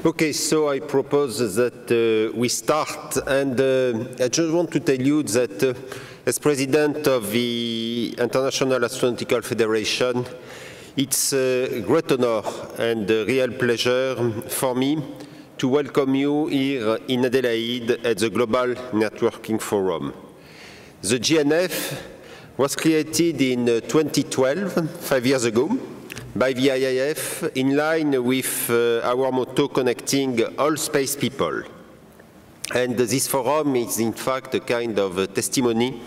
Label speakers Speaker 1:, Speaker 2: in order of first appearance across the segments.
Speaker 1: Okay, so I propose that we start, and I just want to tell you that as president of the International Astronautical Federation, it's a great honor and a real pleasure for me to welcome you here in Adelaide at the Global Networking Forum. The GNF was created in 2012, 5 years ago, by the IAF in line with our motto, connecting all space people. And this forum is in fact a kind of a testimony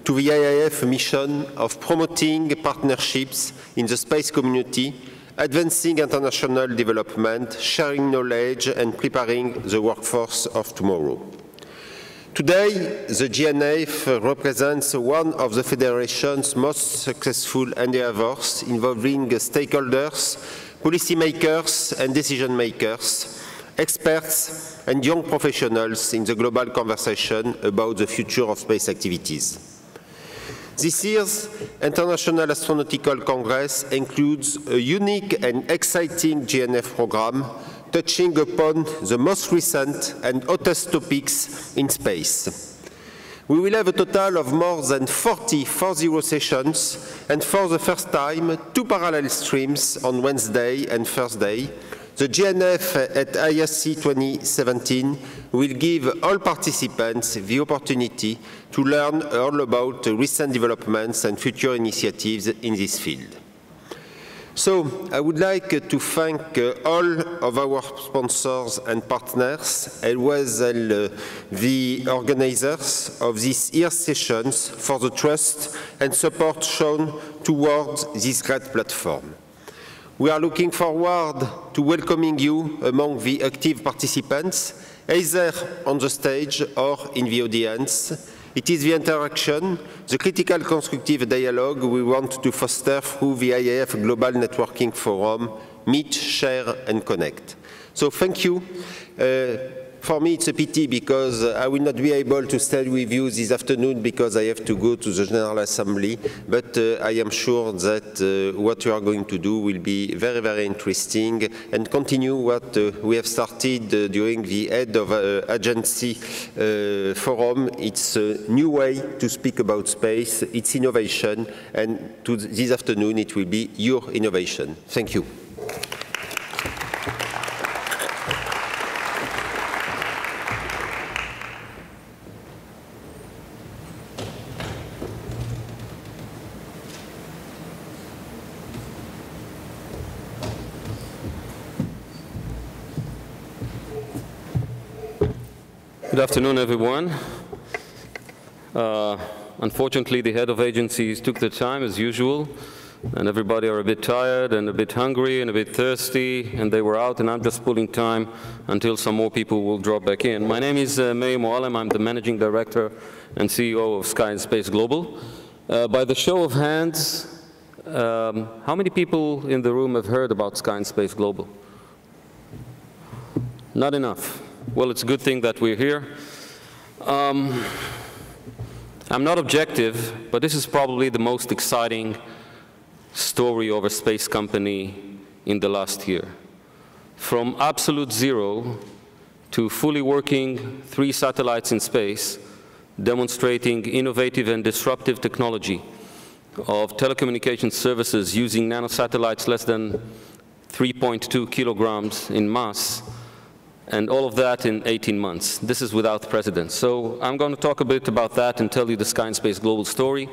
Speaker 1: to the IAF mission of promoting partnerships in the space community, advancing international development, sharing knowledge, and preparing the workforce of tomorrow. Today, the GNF represents one of the Federation's most successful endeavors involving stakeholders, policymakers, and decision makers, experts, and young professionals in the global conversation about the future of space activities. This year's International Astronautical Congress includes a unique and exciting GNF program touching upon the most recent and hottest topics in space. We will have a total of more than 40 sessions, and for the first time, 2 parallel streams on Wednesday and Thursday. The GNF at ISC 2017 will give all participants the opportunity to learn all about recent developments and future initiatives in this field. So, I would like to thank all of our sponsors and partners, as well as the organizers of these year's sessions for the trust and support shown towards this great platform. We are looking forward to welcoming you among the active participants, either on the stage or in the audience. It is the interaction, the critical constructive dialogue we want to foster through the IAF Global Networking Forum, meet, share, and connect. So thank you. For me, it's a pity because I will not be able to stay with you this afternoon because I have to go to the General Assembly, but I am sure that what you are going to do will be very, very interesting and continue what we have started during the Head of Agency Forum. It's a new way to speak about space, it's innovation, and this afternoon it will be your innovation. Thank you.
Speaker 2: Good afternoon, everyone. Unfortunately, the head of agencies took the time, as usual, and everybody are a bit tired and a bit hungry and a bit thirsty, and they were out, and I'm just pulling time until some more people will drop back in. My name is Meir Moalem. I'm the Managing Director and CEO of Sky and Space Global. By the show of hands, how many people in the room have heard about Sky and Space Global? Not enough. Well, it's a good thing that we're here. I'm not objective, but this is probably the most exciting story of a space company in the last year. From absolute zero to fully working 3 satellites in space, demonstrating innovative and disruptive technology of telecommunication services using nano-satellites less than 3.2 kilograms in mass, and all of that in 18 months. This is without precedent. So I'm going to talk a bit about that and tell you the Sky and Space Global story.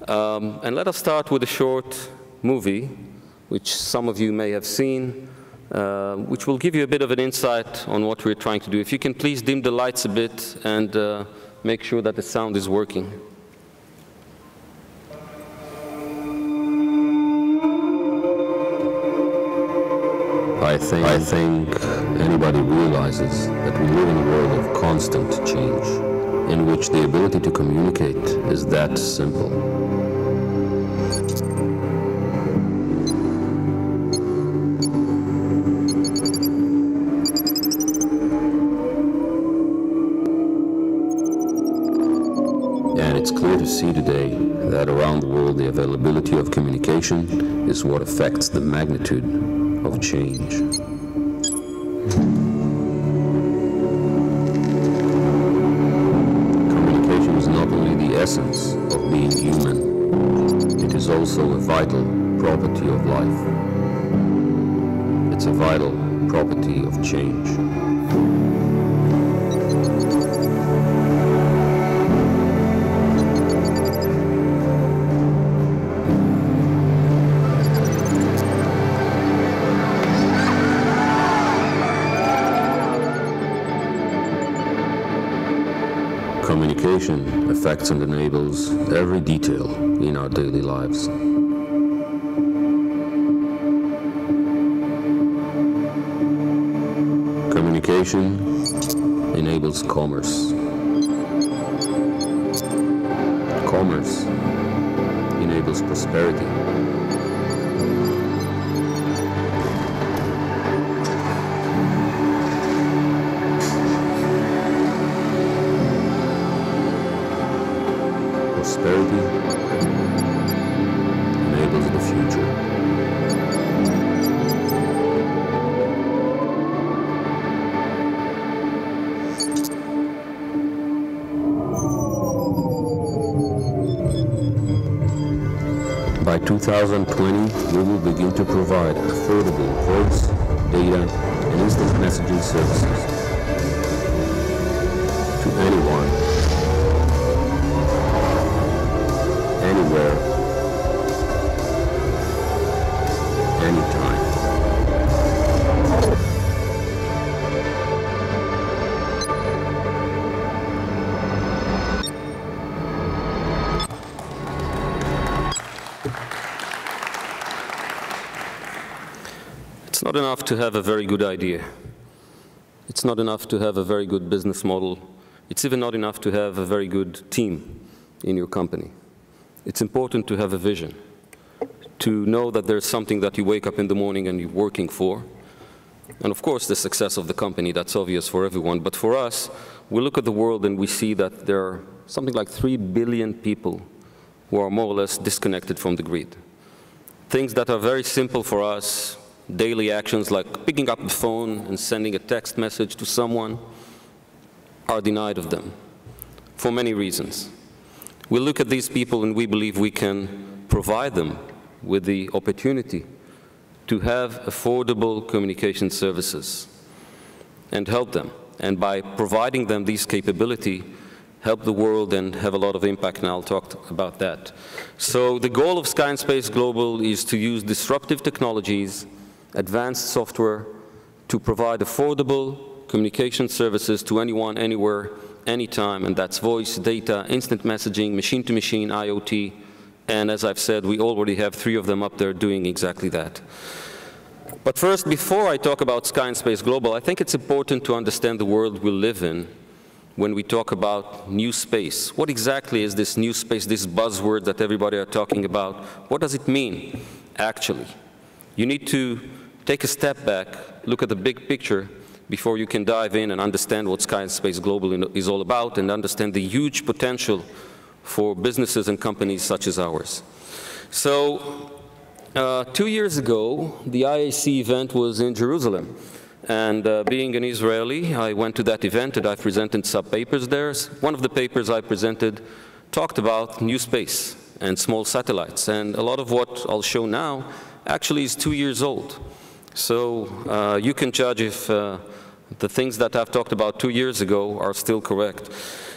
Speaker 2: And let us start with a short movie, which some of you may have seen, which will give you a bit of an insight on what we're trying to do. If you can please dim the lights a bit and make sure that the sound is working.
Speaker 3: I think anybody realizes that we live in a world of constant change, in which the ability to communicate is that simple. And it's clear to see today that around the world the availability of communication is what affects the magnitude of change. essence of being human. It is also a vital property of life. It's a vital property of change. Communication affects and enables every detail in our daily lives. Communication enables commerce. Commerce enables prosperity. Prosperity enables the future. By 2020, we will begin to provide affordable voice, data, and instant messaging services to anyone, anywhere, anytime.
Speaker 2: It's not enough to have a very good idea. It's not enough to have a very good business model. It's even not enough to have a very good team in your company. It's important to have a vision, to know that there's something that you wake up in the morning and you're working for. And of course, the success of the company, that's obvious for everyone. But for us, we look at the world and we see that there are something like 3 billion people who are more or less disconnected from the grid. Things that are very simple for us, daily actions like picking up the phone and sending a text message to someone, are denied of them for many reasons. We look at these people and we believe we can provide them with the opportunity to have affordable communication services and help them. And by providing them these capability, help the world and have a lot of impact, and I'll talk about that. So the goal of Sky and Space Global is to use disruptive technologies, advanced software, to provide affordable communication services to anyone, anywhere, anytime, and that's voice, data, instant messaging, machine-to-machine, IoT, and as I've said, we already have 3 of them up there doing exactly that. But first, before I talk about Sky and Space Global, I think it's important to understand the world we live in when we talk about new space. What exactly is this new space, this buzzword that everybody are talking about? What does it mean, actually? You need to take a step back, look at the big picture, before you can dive in and understand what Sky and Space Global is all about and understand the huge potential for businesses and companies such as ours. So 2 years ago, the IAC event was in Jerusalem. And being an Israeli, I went to that event and I presented some papers there. One of the papers I presented talked about new space and small satellites. And a lot of what I'll show now actually is 2 years old. So you can judge if the things that I've talked about 2 years ago are still correct.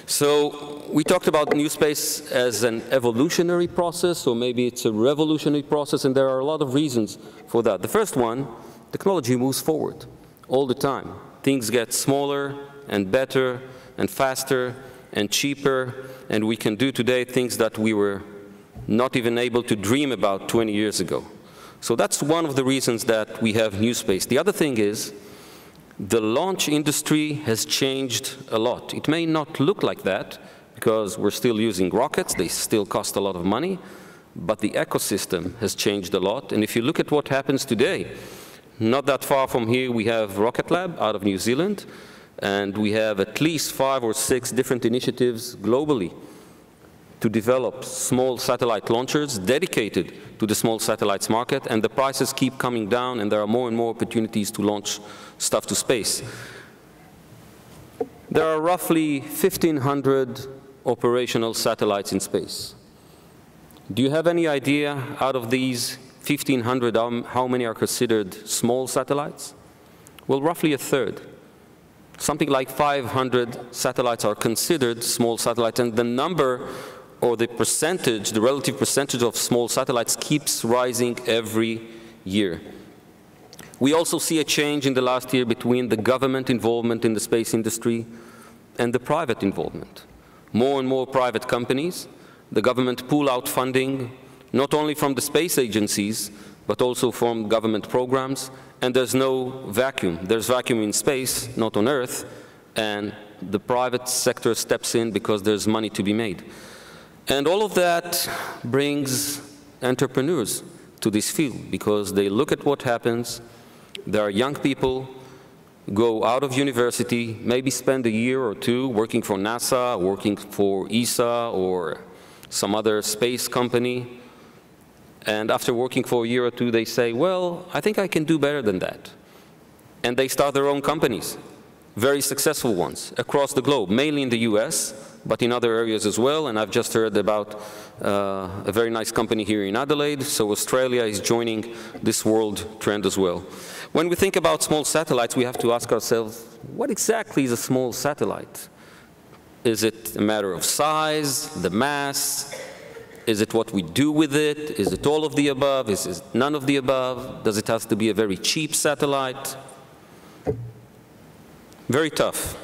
Speaker 2: So we talked about new space as an evolutionary process, or maybe it's a revolutionary process, and there are a lot of reasons for that. The first one, technology moves forward all the time. Things get smaller and better and faster and cheaper, and we can do today things that we were not even able to dream about 20 years ago. So that's one of the reasons that we have new space. The other thing is, the launch industry has changed a lot. It may not look like that because we're still using rockets, they still cost a lot of money, but the ecosystem has changed a lot. And if you look at what happens today, not that far from here we have Rocket Lab out of New Zealand, and we have at least 5 or 6 different initiatives globally to develop small satellite launchers dedicated to the small satellites market, and the prices keep coming down, and there are more and more opportunities to launch stuff to space. There are roughly 1,500 operational satellites in space. Do you have any idea out of these 1,500 how many are considered small satellites? Well, roughly a third. Something like 500 satellites are considered small satellites, and the number or the percentage, the relative percentage of small satellites keeps rising every year. We also see a change in the last year between the government involvement in the space industry and the private involvement. More and more private companies, the government pull out funding, not only from the space agencies, but also from government programs, and there's no vacuum. There's vacuum in space, not on Earth, and the private sector steps in because there's money to be made. And all of that brings entrepreneurs to this field because they look at what happens. There are young people go out of university, maybe spend a year or two working for NASA, working for ESA or some other space company. And after working for a year or two, they say, well, I think I can do better than that. And they start their own companies, very successful ones, across the globe, mainly in the US, but in other areas as well. And I've just heard about a very nice company here in Adelaide. So Australia is joining this world trend as well. When we think about small satellites, we have to ask ourselves, what exactly is a small satellite? Is it a matter of size, the mass? Is it what we do with it? Is it all of the above? Is it none of the above? Does it have to be a very cheap satellite? Very tough.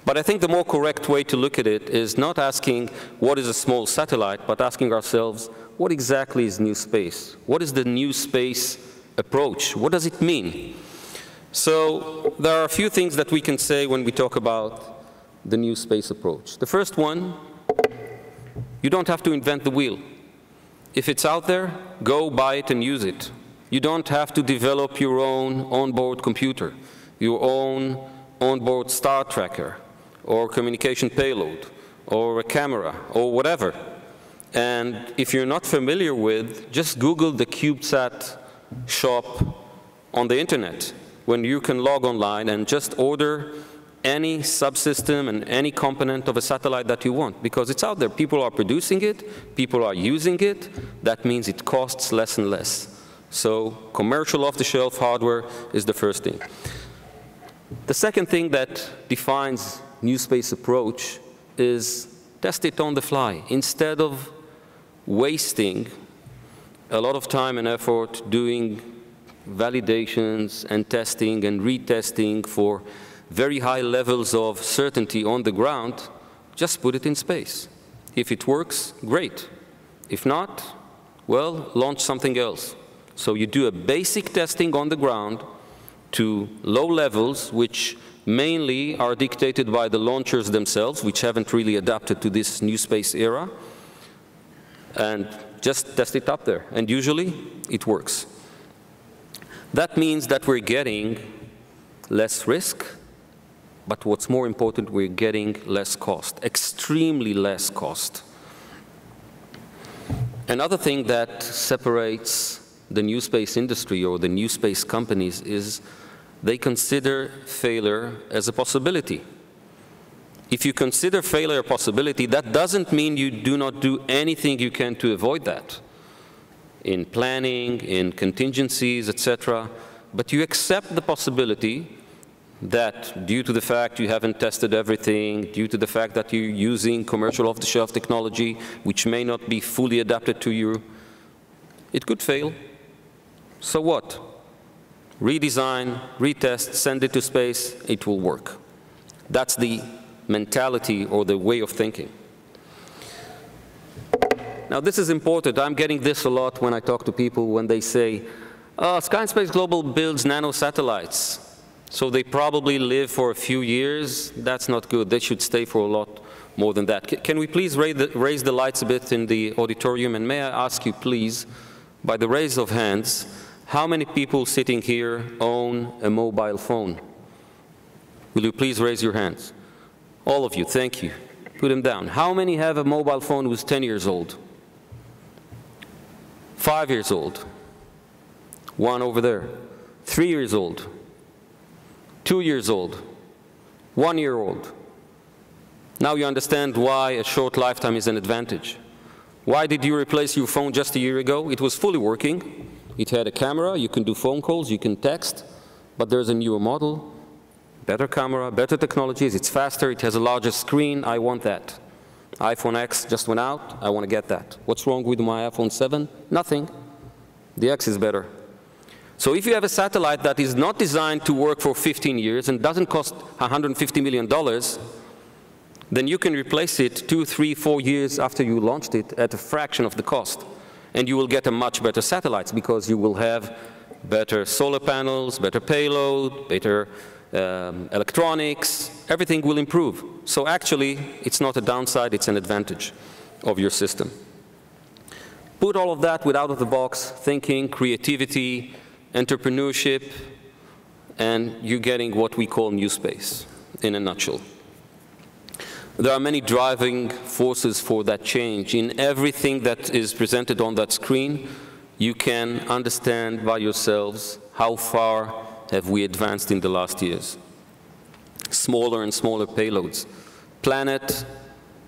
Speaker 2: But I think the more correct way to look at it is not asking what is a small satellite, but asking ourselves, what exactly is new space? What is the new space approach? What does it mean? So there are a few things that we can say when we talk about the new space approach. The first one, you don't have to invent the wheel. If it's out there, go buy it and use it. You don't have to develop your own onboard computer, your own onboard star tracker, or communication payload, or a camera, or whatever. And if you're not familiar with, just Google the CubeSat shop on the internet, when you can log online and just order any subsystem and any component of a satellite that you want, because it's out there. People are producing it, people are using it. That means it costs less and less. So commercial off-the-shelf hardware is the first thing. The second thing that defines new space approach is test it on the fly. Instead of wasting a lot of time and effort doing validations and testing and retesting for very high levels of certainty on the ground, just put it in space. If it works, great. If not, well, launch something else. So you do a basic testing on the ground to low levels, which mainly are dictated by the launchers themselves, which haven't really adapted to this new space era, and just test it up there. And usually, it works. That means that we're getting less risk, but what's more important, we're getting less cost, extremely less cost. Another thing that separates the new space industry or the new space companies is they consider failure as a possibility. If you consider failure a possibility, that doesn't mean you do not do anything you can to avoid that, in planning, in contingencies, etc. But you accept the possibility that due to the fact you haven't tested everything, due to the fact that you're using commercial off-the-shelf technology, which may not be fully adapted to you, it could fail. So what? Redesign, retest, send it to space, it will work. That's the mentality or the way of thinking. Now this is important. I'm getting this a lot when I talk to people when they say, Sky and Space Global builds nano-satellites, so they probably live for a few years. That's not good. They should stay for a lot more than that. Can we please raise the lights a bit in the auditorium? And may I ask you, please, by the raise of hands, how many people sitting here own a mobile phone? Will you please raise your hands? All of you, thank you. Put them down. How many have a mobile phone who's 10 years old? 5 years old? One over there. 3 years old? 2 years old? 1 year old? Now you understand why a short lifetime is an advantage. Why did you replace your phone just a year ago? It was fully working. It had a camera, you can do phone calls, you can text, but there's a newer model, better camera, better technologies, it's faster, it has a larger screen, I want that. iPhone X just went out, I want to get that. What's wrong with my iPhone 7? Nothing. The X is better. So if you have a satellite that is not designed to work for 15 years and doesn't cost $150 million, then you can replace it 2, 3, 4 years after you launched it at a fraction of the cost. And you will get a much better satellite because you will have better solar panels, better payload, better electronics, everything will improve. So actually, it's not a downside, it's an advantage of your system. Put all of that with out-of-the-box thinking, creativity, entrepreneurship, and you're getting what we call new space in a nutshell. There are many driving forces for that change. In everything that is presented on that screen, you can understand by yourselves how far have we advanced in the last years. Smaller and smaller payloads. Planet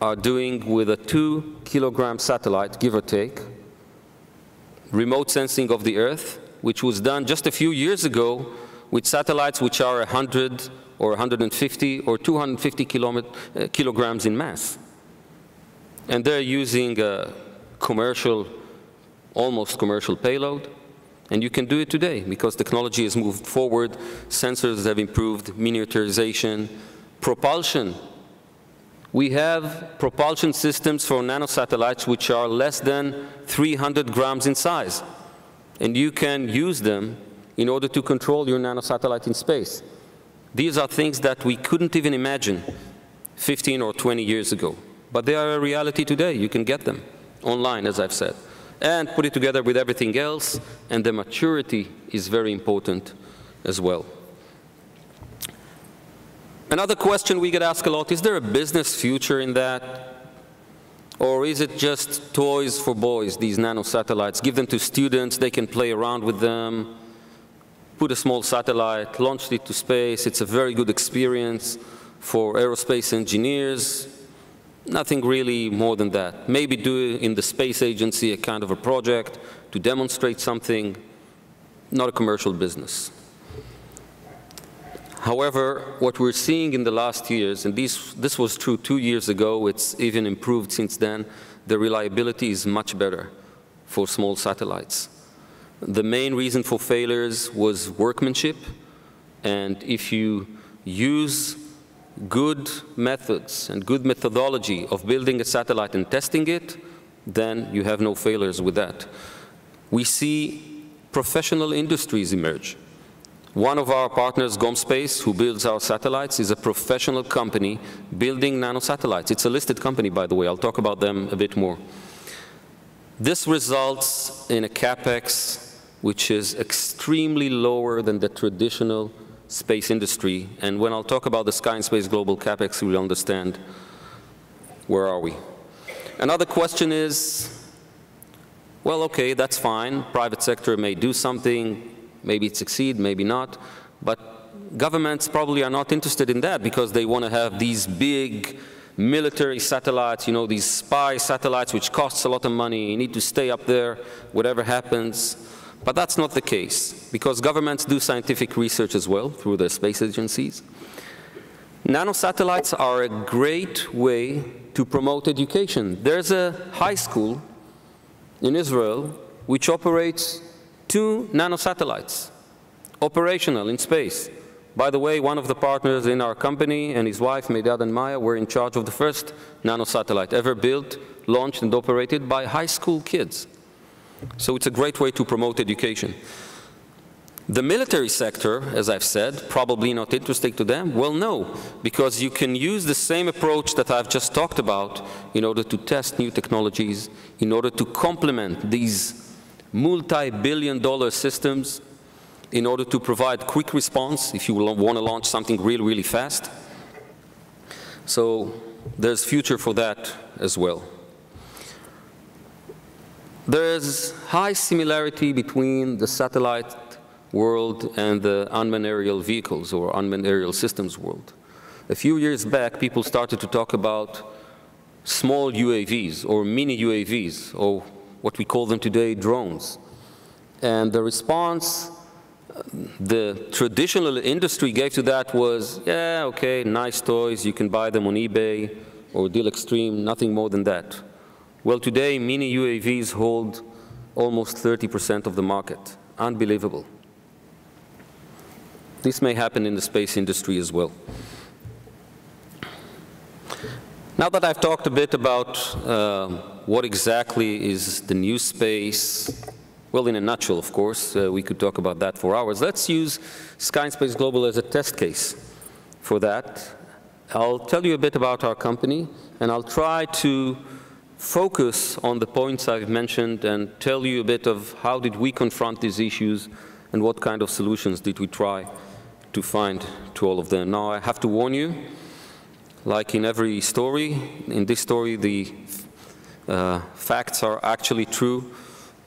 Speaker 2: are doing with a 2-kilogram satellite, give or take, remote sensing of the Earth, which was done just a few years ago with satellites which are 100 or 150 or 250 kilograms in mass. And they're using a commercial, almost commercial payload. And you can do it today because technology has moved forward, sensors have improved, miniaturization, propulsion. We have propulsion systems for nanosatellites which are less than 300 grams in size. And you can use them in order to control your nanosatellite in space. These are things that we couldn't even imagine 15 or 20 years ago. But they are a reality today. You can get them online, as I've said. And put it together with everything else, and the maturity is very important as well. Another question we get asked a lot, is there a business future in that? Or is it just toys for boys, these nanosatellites? Give them to students, they can play around with them. Put a small satellite, launched it to space. It's a very good experience for aerospace engineers. Nothing really more than that. Maybe do in the space agency a kind of a project to demonstrate something, not a commercial business. However, what we're seeing in the last years, and this was true 2 years ago, it's even improved since then, the reliability is much better for small satellites. The main reason for failures was workmanship, and if you use good methods and good methodology of building a satellite and testing it, then you have no failures with that. We see professional industries emerge. One of our partners, GomSpace, who builds our satellites, is a professional company building nanosatellites. It's a listed company, by the way. I'll talk about them a bit more. This results in a CapEx which is extremely lower than the traditional space industry. And when I'll talk about the Sky and Space Global CapEx, you'll understand where are we. Another question is, well, okay, that's fine. Private sector may do something. Maybe it succeed, maybe not. But governments probably are not interested in that because they want to have these big military satellites, you know, these spy satellites which costs a lot of money. You need to stay up there, whatever happens. But that's not the case, because governments do scientific research as well through their space agencies. Nanosatellites are a great way to promote education. There's a high school in Israel which operates 2 nanosatellites, operational in space. By the way, one of the partners in our company and his wife, Medad and Maya, were in charge of the first nanosatellite ever built, launched, and operated by high school kids. So it's a great way to promote education. The military sector, as I've said, probably not interesting to them. Well, no, because you can use the same approach that I've just talked about in order to test new technologies, in order to complement these multi-billion-dollar systems, in order to provide quick response if you want to launch something really, really fast. So there's future for that as well. There's high similarity between the satellite world and the unmanned aerial vehicles or unmanned aerial systems world. A few years back, people started to talk about small UAVs or mini UAVs, or what we call them today, drones. And the response the traditional industry gave to that was, yeah, okay, nice toys, you can buy them on eBay or Deal Extreme, nothing more than that. Well, today, mini UAVs hold almost 30% of the market. Unbelievable. This may happen in the space industry as well. Now that I've talked a bit about what exactly is the new space, well, in a nutshell, of course, we could talk about that for hours. Let's use Sky and Space Global as a test case for that. I'll tell you a bit about our company, and I'll try to focus on the points I've mentioned and tell you a bit of how did we confront these issues and what kind of solutions did we try to find to all of them. Now, I have to warn you, like in every story, in this story, the facts are actually true.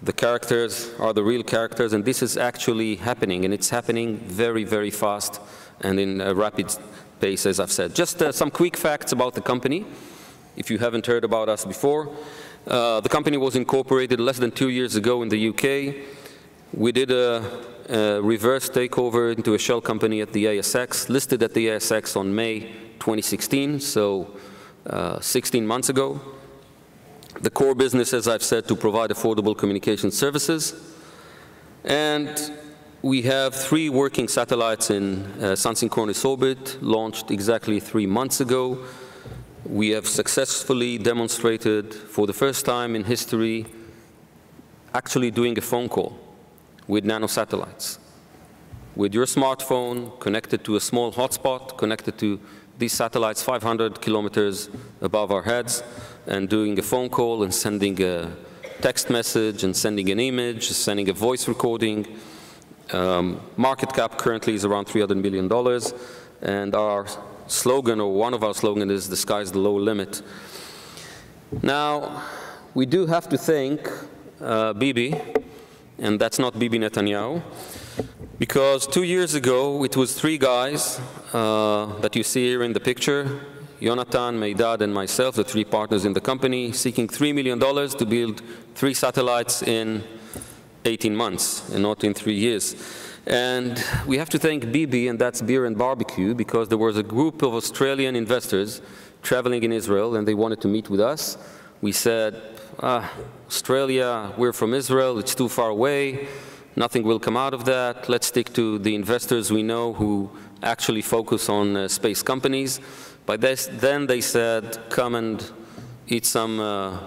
Speaker 2: The characters are the real characters, and this is actually happening, and it's happening very, very fast and in a rapid pace, as I've said. Just some quick facts about the company, if you haven't heard about us before. The company was incorporated less than 2 years ago in the UK. We did a reverse takeover into a shell company at the ASX, listed at the ASX on May 2016, so 16 months ago. The core business, as I've said, to provide affordable communication services. And we have 3 working satellites in sun-synchronous orbit, launched exactly 3 months ago. We have successfully demonstrated, for the first time in history, actually doing a phone call with Nano-Satellites. With your smartphone connected to a small hotspot, connected to these satellites 500 kilometers above our heads, and doing a phone call and sending a text message and sending an image, sending a voice recording. Market cap currently is around $300 million, and our slogan, or one of our slogans, is "The sky's the low limit." Now, we do have to thank Bibi, and that's not Bibi Netanyahu, because 2 years ago it was 3 guys that you see here in the picture, Jonathan, Meidad, and myself, the 3 partners in the company, seeking $3 million to build 3 satellites in 18 months and not in 3 years. And we have to thank Bibi, and that's Beer and Barbecue, because there was a group of Australian investors traveling in Israel, and they wanted to meet with us. We said, Australia, we're from Israel, it's too far away, nothing will come out of that. Let's stick to the investors we know who actually focus on space companies. By then they said, come and eat some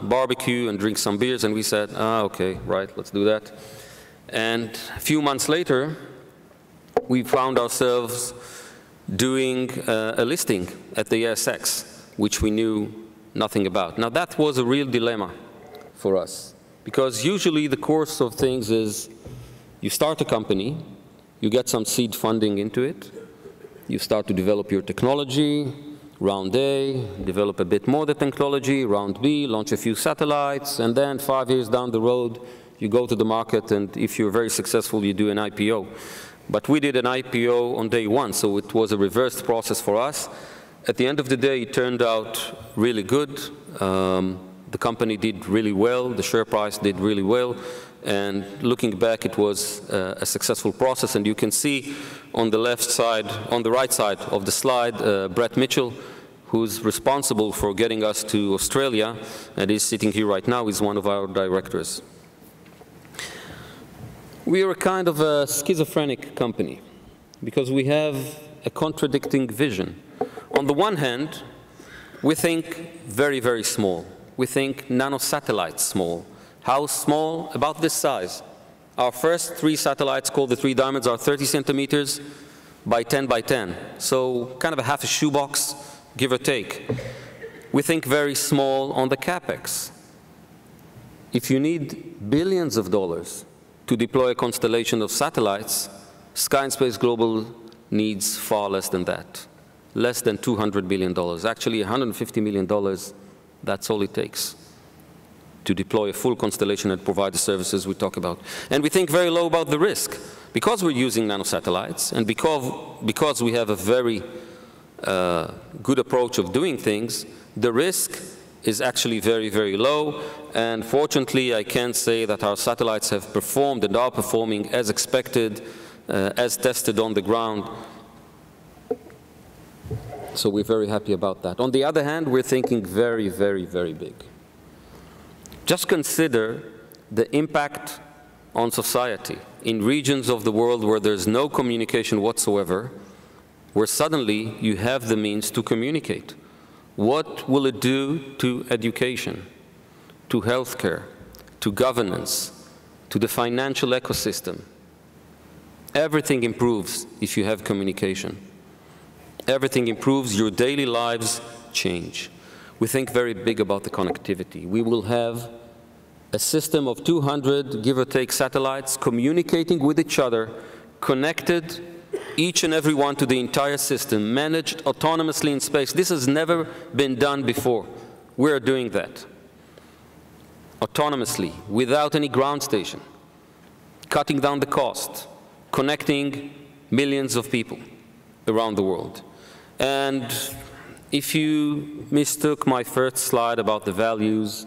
Speaker 2: barbecue and drink some beers, and we said, okay, right, let's do that. And a few months later, we found ourselves doing a listing at the ASX, which we knew nothing about. Now, that was a real dilemma for us, because usually the course of things is you start a company, you get some seed funding into it, you start to develop your technology, round A, develop a bit more the technology, round B, launch a few satellites, and then 5 years down the road, you go to the market, and if you're very successful, you do an IPO. But we did an IPO on day 1, so it was a reversed process for us. At the end of the day, it turned out really good. The company did really well, the share price did really well, and looking back, it was a successful process. And you can see on the left side, on the right side of the slide, Brett Mitchell, who's responsible for getting us to Australia, and is sitting here right now, is one of our directors. We are a kind of a schizophrenic company, because we have a contradicting vision. On the one hand, we think very, very small. We think nano-satellites small. How small? About this size. Our first 3 satellites, called the 3 diamonds, are 30 centimeters by 10 by 10. So kind of a half a shoebox, give or take. We think very small on the CapEx. If you need billions of dollars to deploy a constellation of satellites, Sky and Space Global needs far less than that. Less than $200 billion. Actually, $150 million, that's all it takes to deploy a full constellation and provide the services we talk about. And we think very low about the risk. Because we're using nano-satellites, and because we have a very good approach of doing things, the risk is actually very, very low. And fortunately, I can say that our satellites have performed and are performing as expected, as tested on the ground. So we're very happy about that. On the other hand, we're thinking very, very, very big. Just consider the impact on society in regions of the world where there's no communication whatsoever, where suddenly you have the means to communicate. What will it do to education, to healthcare, to governance, to the financial ecosystem? Everything improves if you have communication. Everything improves, your daily lives change. We think very big about the connectivity. We will have a system of 200, give or take, satellites communicating with each other, connected, each and every one to the entire system, managed autonomously in space. This has never been done before. We're doing that autonomously, without any ground station, cutting down the cost, connecting millions of people around the world. And if you mistook my first slide about the values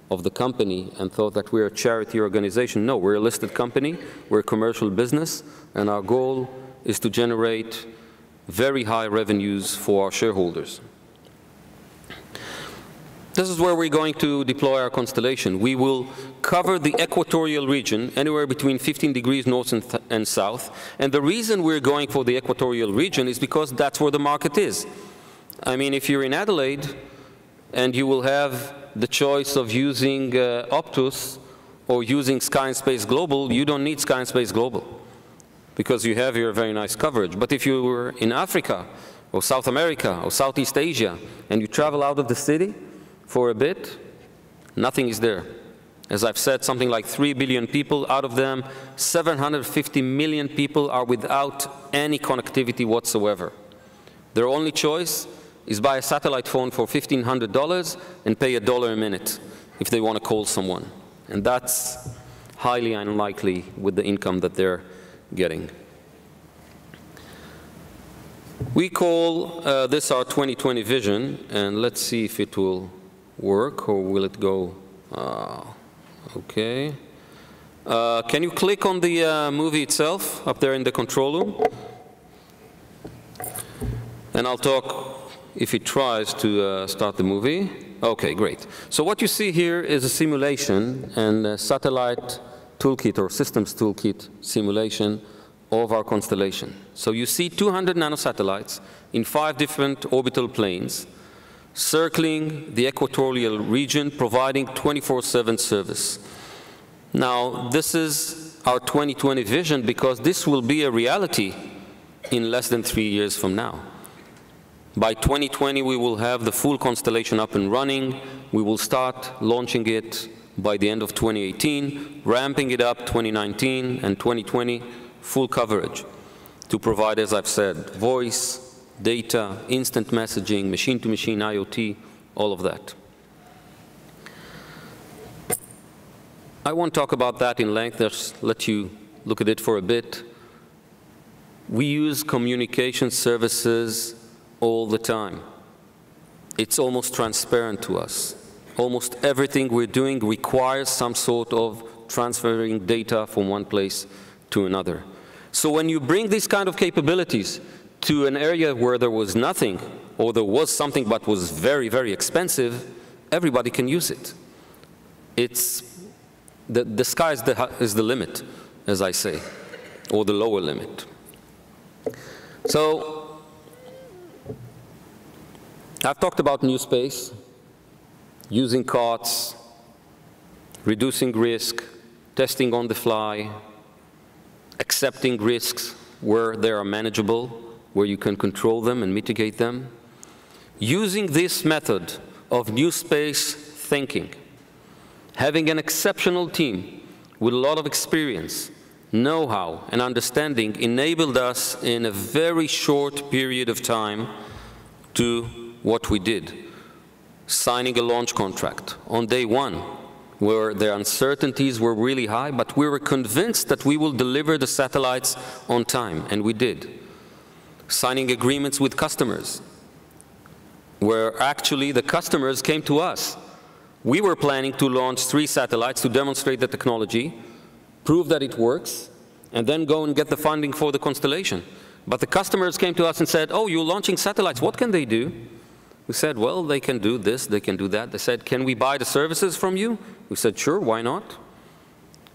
Speaker 2: of the company and thought that we're a charity organization, no, we're a listed company, we're a commercial business, and our goal is to generate very high revenues for our shareholders. This is where we're going to deploy our constellation. We will cover the equatorial region, anywhere between 15 degrees north and south. And the reason we're going for the equatorial region is because that's where the market is. I mean, if you're in Adelaide and you will have the choice of using Optus or using Sky and Space Global, you don't need Sky and Space Global because you have your very nice coverage. But if you were in Africa or South America or Southeast Asia and you travel out of the city for a bit, nothing is there. As I've said, something like 3 billion people, out of them 750 million people are without any connectivity whatsoever. Their only choice is buy a satellite phone for $1,500 and pay $1 a minute if they want to call someone. And that's highly unlikely with the income that they're getting. We call this our 2020 vision, and let's see if it will work, or will it go? Okay. Can you click on the movie itself up there in the control room? And I'll talk if it tries to start the movie. Okay, great. So what you see here is a simulation and a satellite toolkit or systems toolkit simulation of our constellation. So you see 200 nanosatellites in 5 different orbital planes circling the equatorial region, providing 24/7 service. Now, this is our 2020 vision because this will be a reality in less than 3 years from now. By 2020, we will have the full constellation up and running. We will start launching it by the end of 2018, ramping it up 2019 and 2020, full coverage to provide, as I've said, voice, data, instant messaging, machine-to-machine IoT, all of that. I won't talk about that in length, just let you look at it for a bit. We use communication services all the time. It's almost transparent to us. Almost everything we're doing requires some sort of transferring data from one place to another. So when you bring these kind of capabilities to an area where there was nothing, or there was something but was very, very expensive, everybody can use it. It's the sky is the limit, as I say, or the lower limit. So I've talked about new space, using COTS, reducing risk, testing on the fly, accepting risks where they are manageable, where you can control them and mitigate them. Using this method of new space thinking, having an exceptional team with a lot of experience, know-how, and understanding enabled us in a very short period of time to what we did. Signing a launch contract on day one, where the uncertainties were really high, but we were convinced that we will deliver the satellites on time, and we did. Signing agreements with customers, where actually the customers came to us. We were planning to launch 3 satellites to demonstrate the technology, prove that it works, and then go and get the funding for the constellation. But the customers came to us and said, oh, you're launching satellites, what can they do? We said, well, they can do this, they can do that. They said, can we buy the services from you? We said, sure, why not?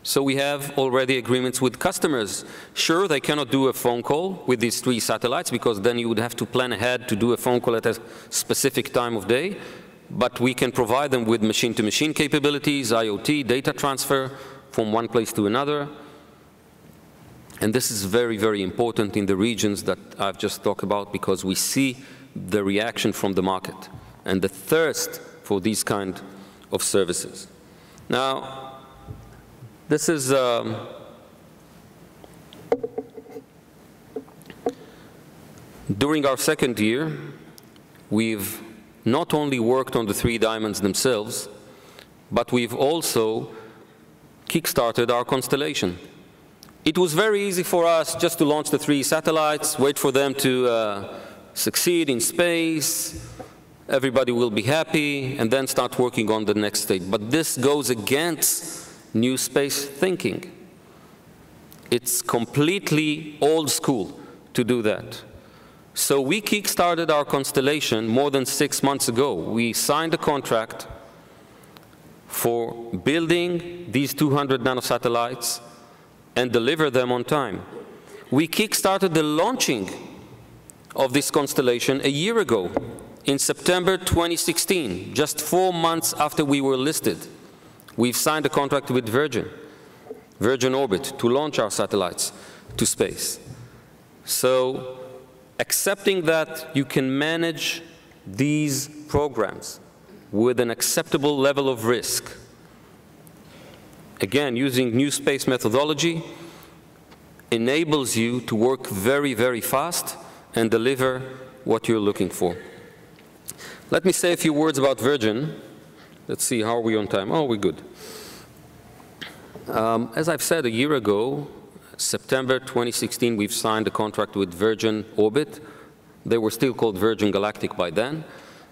Speaker 2: So we have already agreements with customers. Sure, they cannot do a phone call with these 3 satellites because then you would have to plan ahead to do a phone call at a specific time of day. But we can provide them with machine-to-machine capabilities, IoT, data transfer from one place to another. And this is very, very important in the regions that I've just talked about because we see the reaction from the market and the thirst for these kind of services. Now, this is during our second year, we've not only worked on the 3 diamonds themselves, but we've also kickstarted our constellation. It was very easy for us just to launch the 3 satellites, wait for them to succeed in space, everybody will be happy, and then start working on the next stage. But this goes against new space thinking. It's completely old school to do that. So we kickstarted our constellation more than 6 months ago. We signed a contract for building these 200 nanosatellites and deliver them on time. We kickstarted the launching of this constellation a year ago, in September 2016, just 4 months after we were listed. We've signed a contract with Virgin Orbit, to launch our satellites to space. So, accepting that you can manage these programs with an acceptable level of risk, again, using new space methodology, enables you to work very, very fast and deliver what you're looking for. Let me say a few words about Virgin. Let's see, how are we on time? Oh, we're good. As I've said, a year ago, September 2016, we've signed a contract with Virgin Orbit. They were still called Virgin Galactic by then.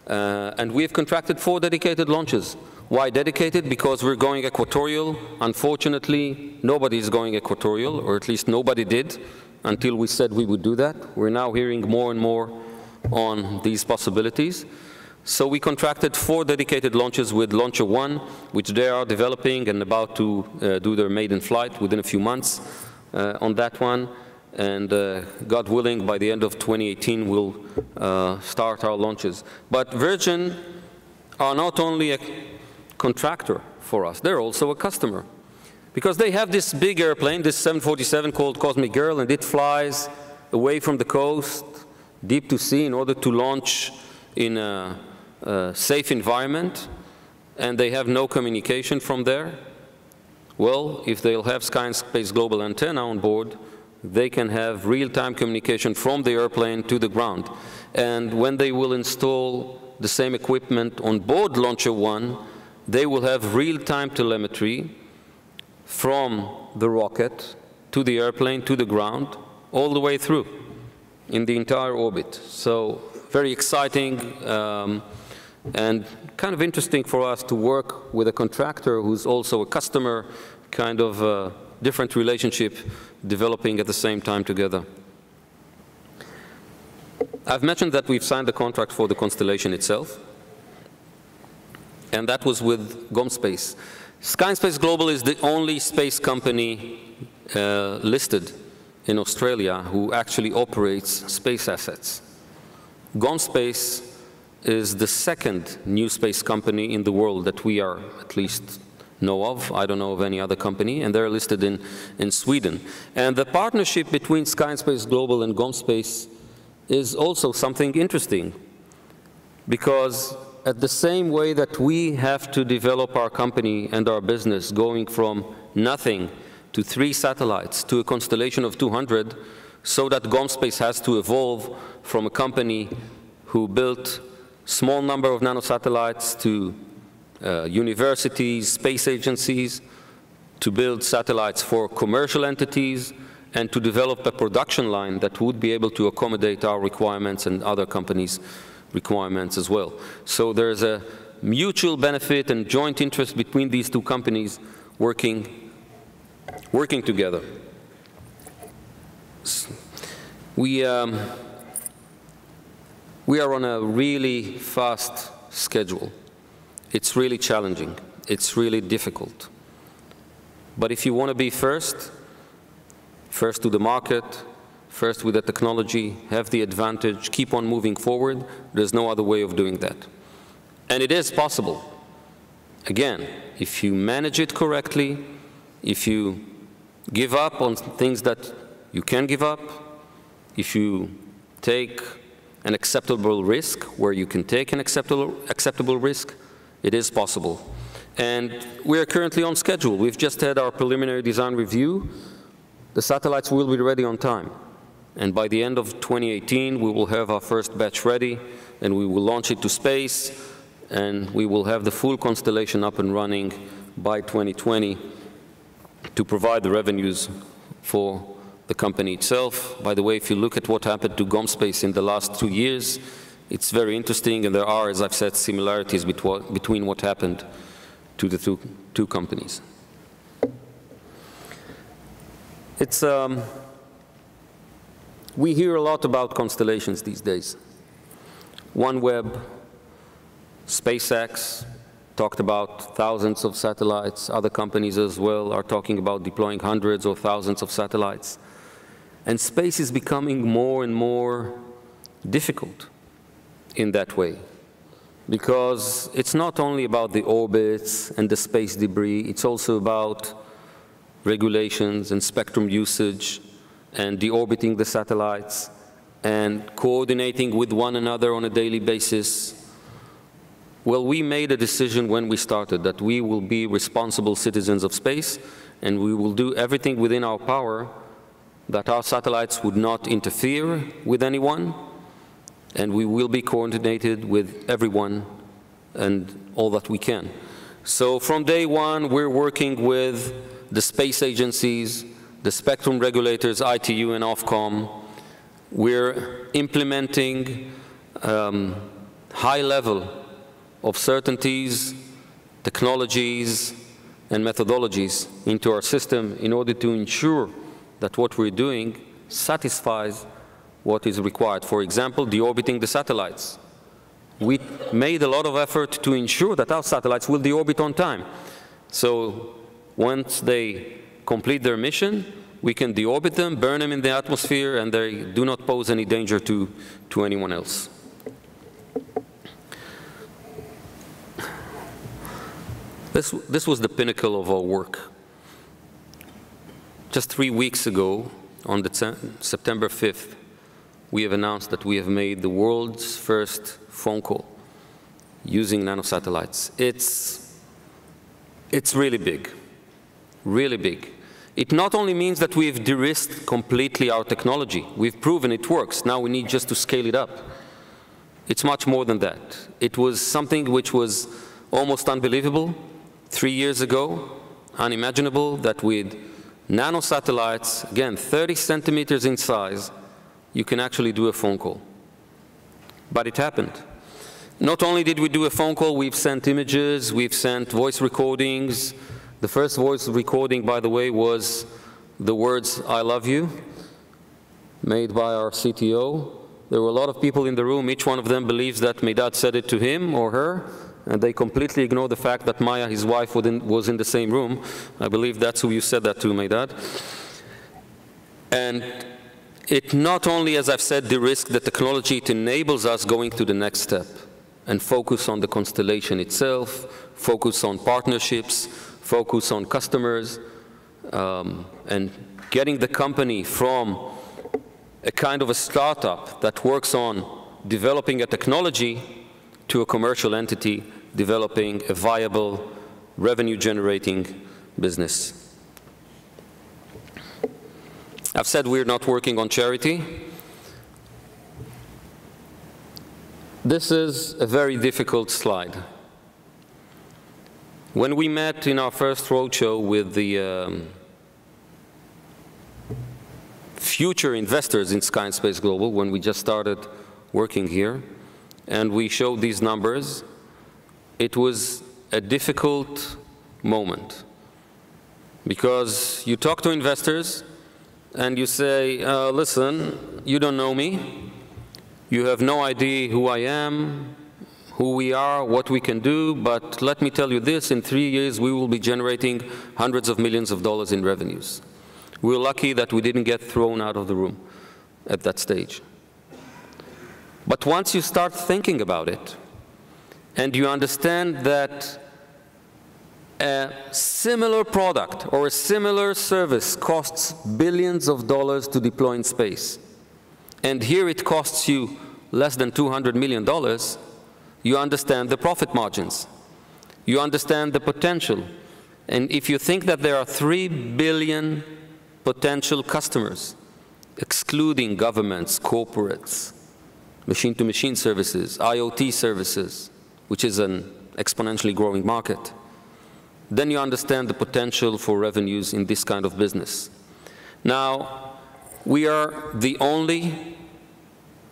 Speaker 2: And we've contracted 4 dedicated launches. Why dedicated? Because we're going equatorial. Unfortunately, nobody's going equatorial, or at least nobody did until we said we would do that. We're now hearing more and more on these possibilities. So we contracted 4 dedicated launches with Launcher 1, which they are developing and about to do their maiden flight within a few months on that one. And God willing, by the end of 2018, we'll start our launches. But Virgin are not only a contractor for us, they're also a customer. Because they have this big airplane, this 747 called Cosmic Girl, and it flies away from the coast, deep to sea, in order to launch in a safe environment, and they have no communication from there. Well, if they'll have Sky and Space Global antenna on board, they can have real-time communication from the airplane to the ground. And when they will install the same equipment on board Launcher 1, they will have real-time telemetry from the rocket to the airplane, to the ground, all the way through in the entire orbit. So very exciting and kind of interesting for us to work with a contractor who's also a customer, kind of a different relationship developing at the same time together. I've mentioned that we've signed the contract for the constellation itself, and that was with GomSpace. Sky and Space Global is the only space company listed in Australia who actually operates space assets. GomSpace is the 2nd new space company in the world that we are at least know of. I don't know of any other company, and they're listed in Sweden. And the partnership between Sky and Space Global and GomSpace is also something interesting, because at the same way that we have to develop our company and our business going from nothing to 3 satellites to a constellation of 200, so that GomSpace has to evolve from a company who built small number of nanosatellites to universities, space agencies, to build satellites for commercial entities, and to develop a production line that would be able to accommodate our requirements and other companies' requirements as well. So there's a mutual benefit and joint interest between these two companies working together. We are on a really fast schedule. It's really challenging. It's really difficult. But if you want to be first to the market, first with the technology, have the advantage, keep on moving forward, there's no other way of doing that. And it is possible. Again, if you manage it correctly, if you give up on things that you can give up, if you take an acceptable risk where you can take an acceptable risk, it is possible. And we are currently on schedule. We've just had our preliminary design review. The satellites will be ready on time. And by the end of 2018, we will have our first batch ready, and we will launch it to space, and we will have the full constellation up and running by 2020 to provide the revenues for the company itself. By the way, if you look at what happened to GomSpace in the last 2 years, it's very interesting, and there are, as I've said, similarities between what happened to the two companies. It's, we hear a lot about constellations these days. OneWeb, SpaceX talked about thousands of satellites. Other companies as well are talking about deploying hundreds or thousands of satellites. And space is becoming more and more difficult in that way, because it's not only about the orbits and the space debris, it's also about regulations and spectrum usage and deorbiting the satellites and coordinating with one another on a daily basis. Well, we made a decision when we started that we will be responsible citizens of space, and we will do everything within our power that our satellites would not interfere with anyone, and we will be coordinated with everyone and all that we can. So from day one, we're working with the space agencies, the spectrum regulators, ITU and Ofcom. We're implementing high level of certainties, technologies, and methodologies into our system in order to ensure that what we're doing satisfies what is required. For example, deorbiting the satellites. We made a lot of effort to ensure that our satellites will deorbit on time. So once they complete their mission, we can deorbit them, burn them in the atmosphere, and they do not pose any danger to anyone else. This was the pinnacle of our work. Just 3 weeks ago, on September 5th, we have announced that we have made the world's first phone call using nano-satellites. It's really big, really big. It not only means that we've de-risked completely our technology, we've proven it works, now we need just to scale it up. It's much more than that. It was something which was almost unbelievable 3 years ago, unimaginable, that with nano-satellites, again, 30 centimeters in size, you can actually do a phone call. But it happened. Not only did we do a phone call, we've sent images, we've sent voice recordings. The first voice recording, by the way, was the words, "I love you," made by our CTO. There were a lot of people in the room. Each one of them believes that Meidad said it to him or her, and they completely ignore the fact that Maya, his wife, was in the same room. I believe that's who you said that to, Meidad. And it not only, as I've said, de-risked the technology, it enables us going to the next step and focus on the constellation itself, focus on partnerships, focus on customers, and getting the company from a kind of a startup that works on developing a technology to a commercial entity developing a viable, revenue-generating business. I've said we're not working on charity. This is a very difficult slide. When we met in our first roadshow with the future investors in Sky and Space Global, when we just started working here, and we showed these numbers, it was a difficult moment. Because you talk to investors and you say, listen, you don't know me, you have no idea who I am, who we are, what we can do, but let me tell you this, in 3 years we will be generating hundreds of millions of dollars in revenues. We were lucky that we didn't get thrown out of the room at that stage. But once you start thinking about it, and you understand that a similar product or a similar service costs billions of dollars to deploy in space, and here it costs you less than $200 million, you understand the profit margins. You understand the potential. And if you think that there are 3 billion potential customers, excluding governments, corporates, machine-to-machine services, IoT services, which is an exponentially growing market, then you understand the potential for revenues in this kind of business. Now, we are the only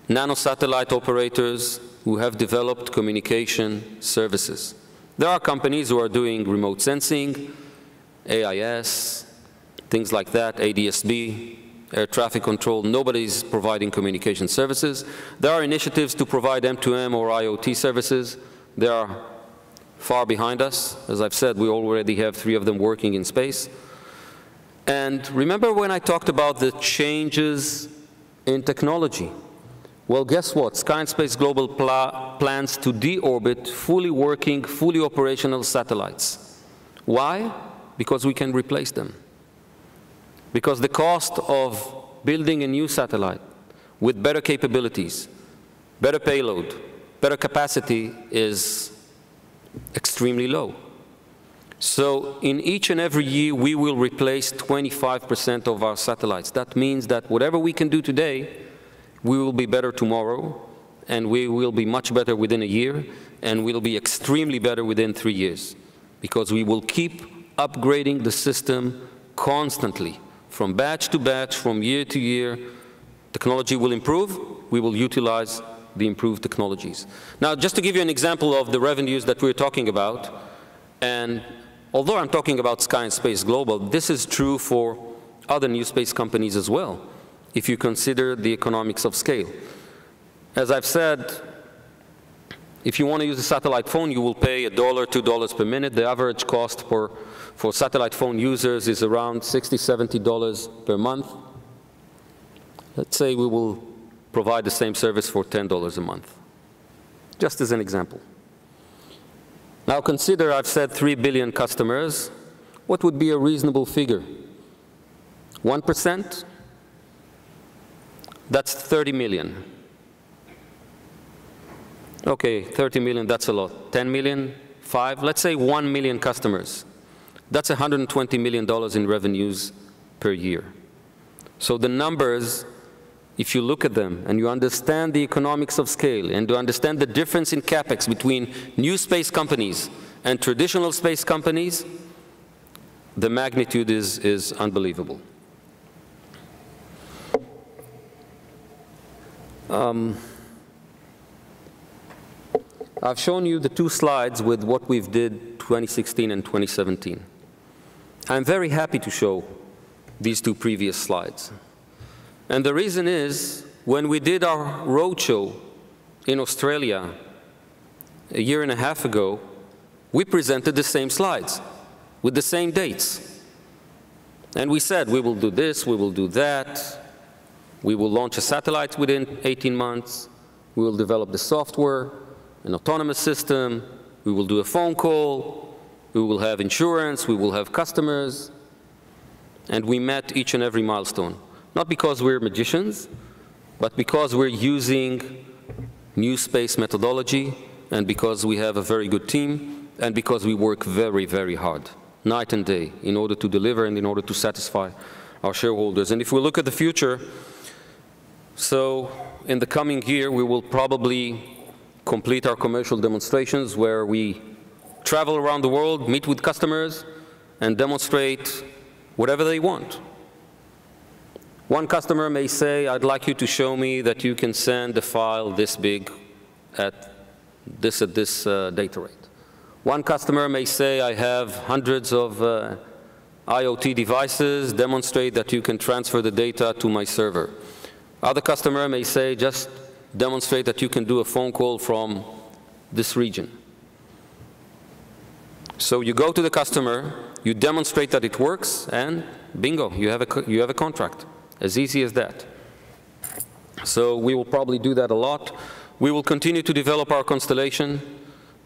Speaker 2: nano-satellite operators who have developed communication services. There are companies who are doing remote sensing, AIS, things like that, ADS-B, air traffic control. Nobody's providing communication services. There are initiatives to provide M2M or IoT services. They are far behind us. As I've said, we already have 3 of them working in space. And remember when I talked about the changes in technology? Well, guess what? Sky and Space Global plans to deorbit fully working, fully operational satellites. Why? Because we can replace them. Because the cost of building a new satellite with better capabilities, better payload, better capacity is extremely low. So in each and every year, we will replace 25% of our satellites. That means that whatever we can do today, we will be better tomorrow, and we will be much better within a year, and we'll be extremely better within 3 years, because we will keep upgrading the system constantly, from batch to batch, from year to year. Technology will improve, we will utilize the improved technologies. Now, just to give you an example of the revenues that we're talking about, and although I'm talking about Sky and Space Global, this is true for other new space companies as well, if you consider the economics of scale. As I've said, if you want to use a satellite phone, you will pay $1, $2 per minute. The average cost for satellite phone users is around $60, $70 per month. Let's say we will provide the same service for $10 a month, just as an example. Now consider, I've said 3 billion customers. What would be a reasonable figure? 1%? That's 30 million. Okay, 30 million, that's a lot. 10 million, 5, let's say 1 million customers. That's $120 million in revenues per year. So the numbers, if you look at them and you understand the economics of scale and you understand the difference in capex between new space companies and traditional space companies, the magnitude is unbelievable. I've shown you the 2 slides with what we've did 2016 and 2017. I'm very happy to show these 2 previous slides. And the reason is, when we did our roadshow in Australia a year and a half ago, we presented the same slides with the same dates. And we said, we will do this, we will do that. We will launch a satellite within 18 months. We will develop the software, an autonomous system. We will do a phone call. We will have insurance. We will have customers. And we met each and every milestone. Not because we're magicians, but because we're using new space methodology, and because we have a very good team, and because we work very, very hard, night and day, in order to deliver and in order to satisfy our shareholders. And if we look at the future, so in the coming year, we will probably complete our commercial demonstrations where we travel around the world, meet with customers, and demonstrate whatever they want. One customer may say, I'd like you to show me that you can send a file this big at this data rate. One customer may say, I have hundreds of IoT devices, demonstrate that you can transfer the data to my server. Other customer may say, just demonstrate that you can do a phone call from this region. So you go to the customer, you demonstrate that it works, and bingo, you have a contract. As easy as that. So we will probably do that a lot. We will continue to develop our constellation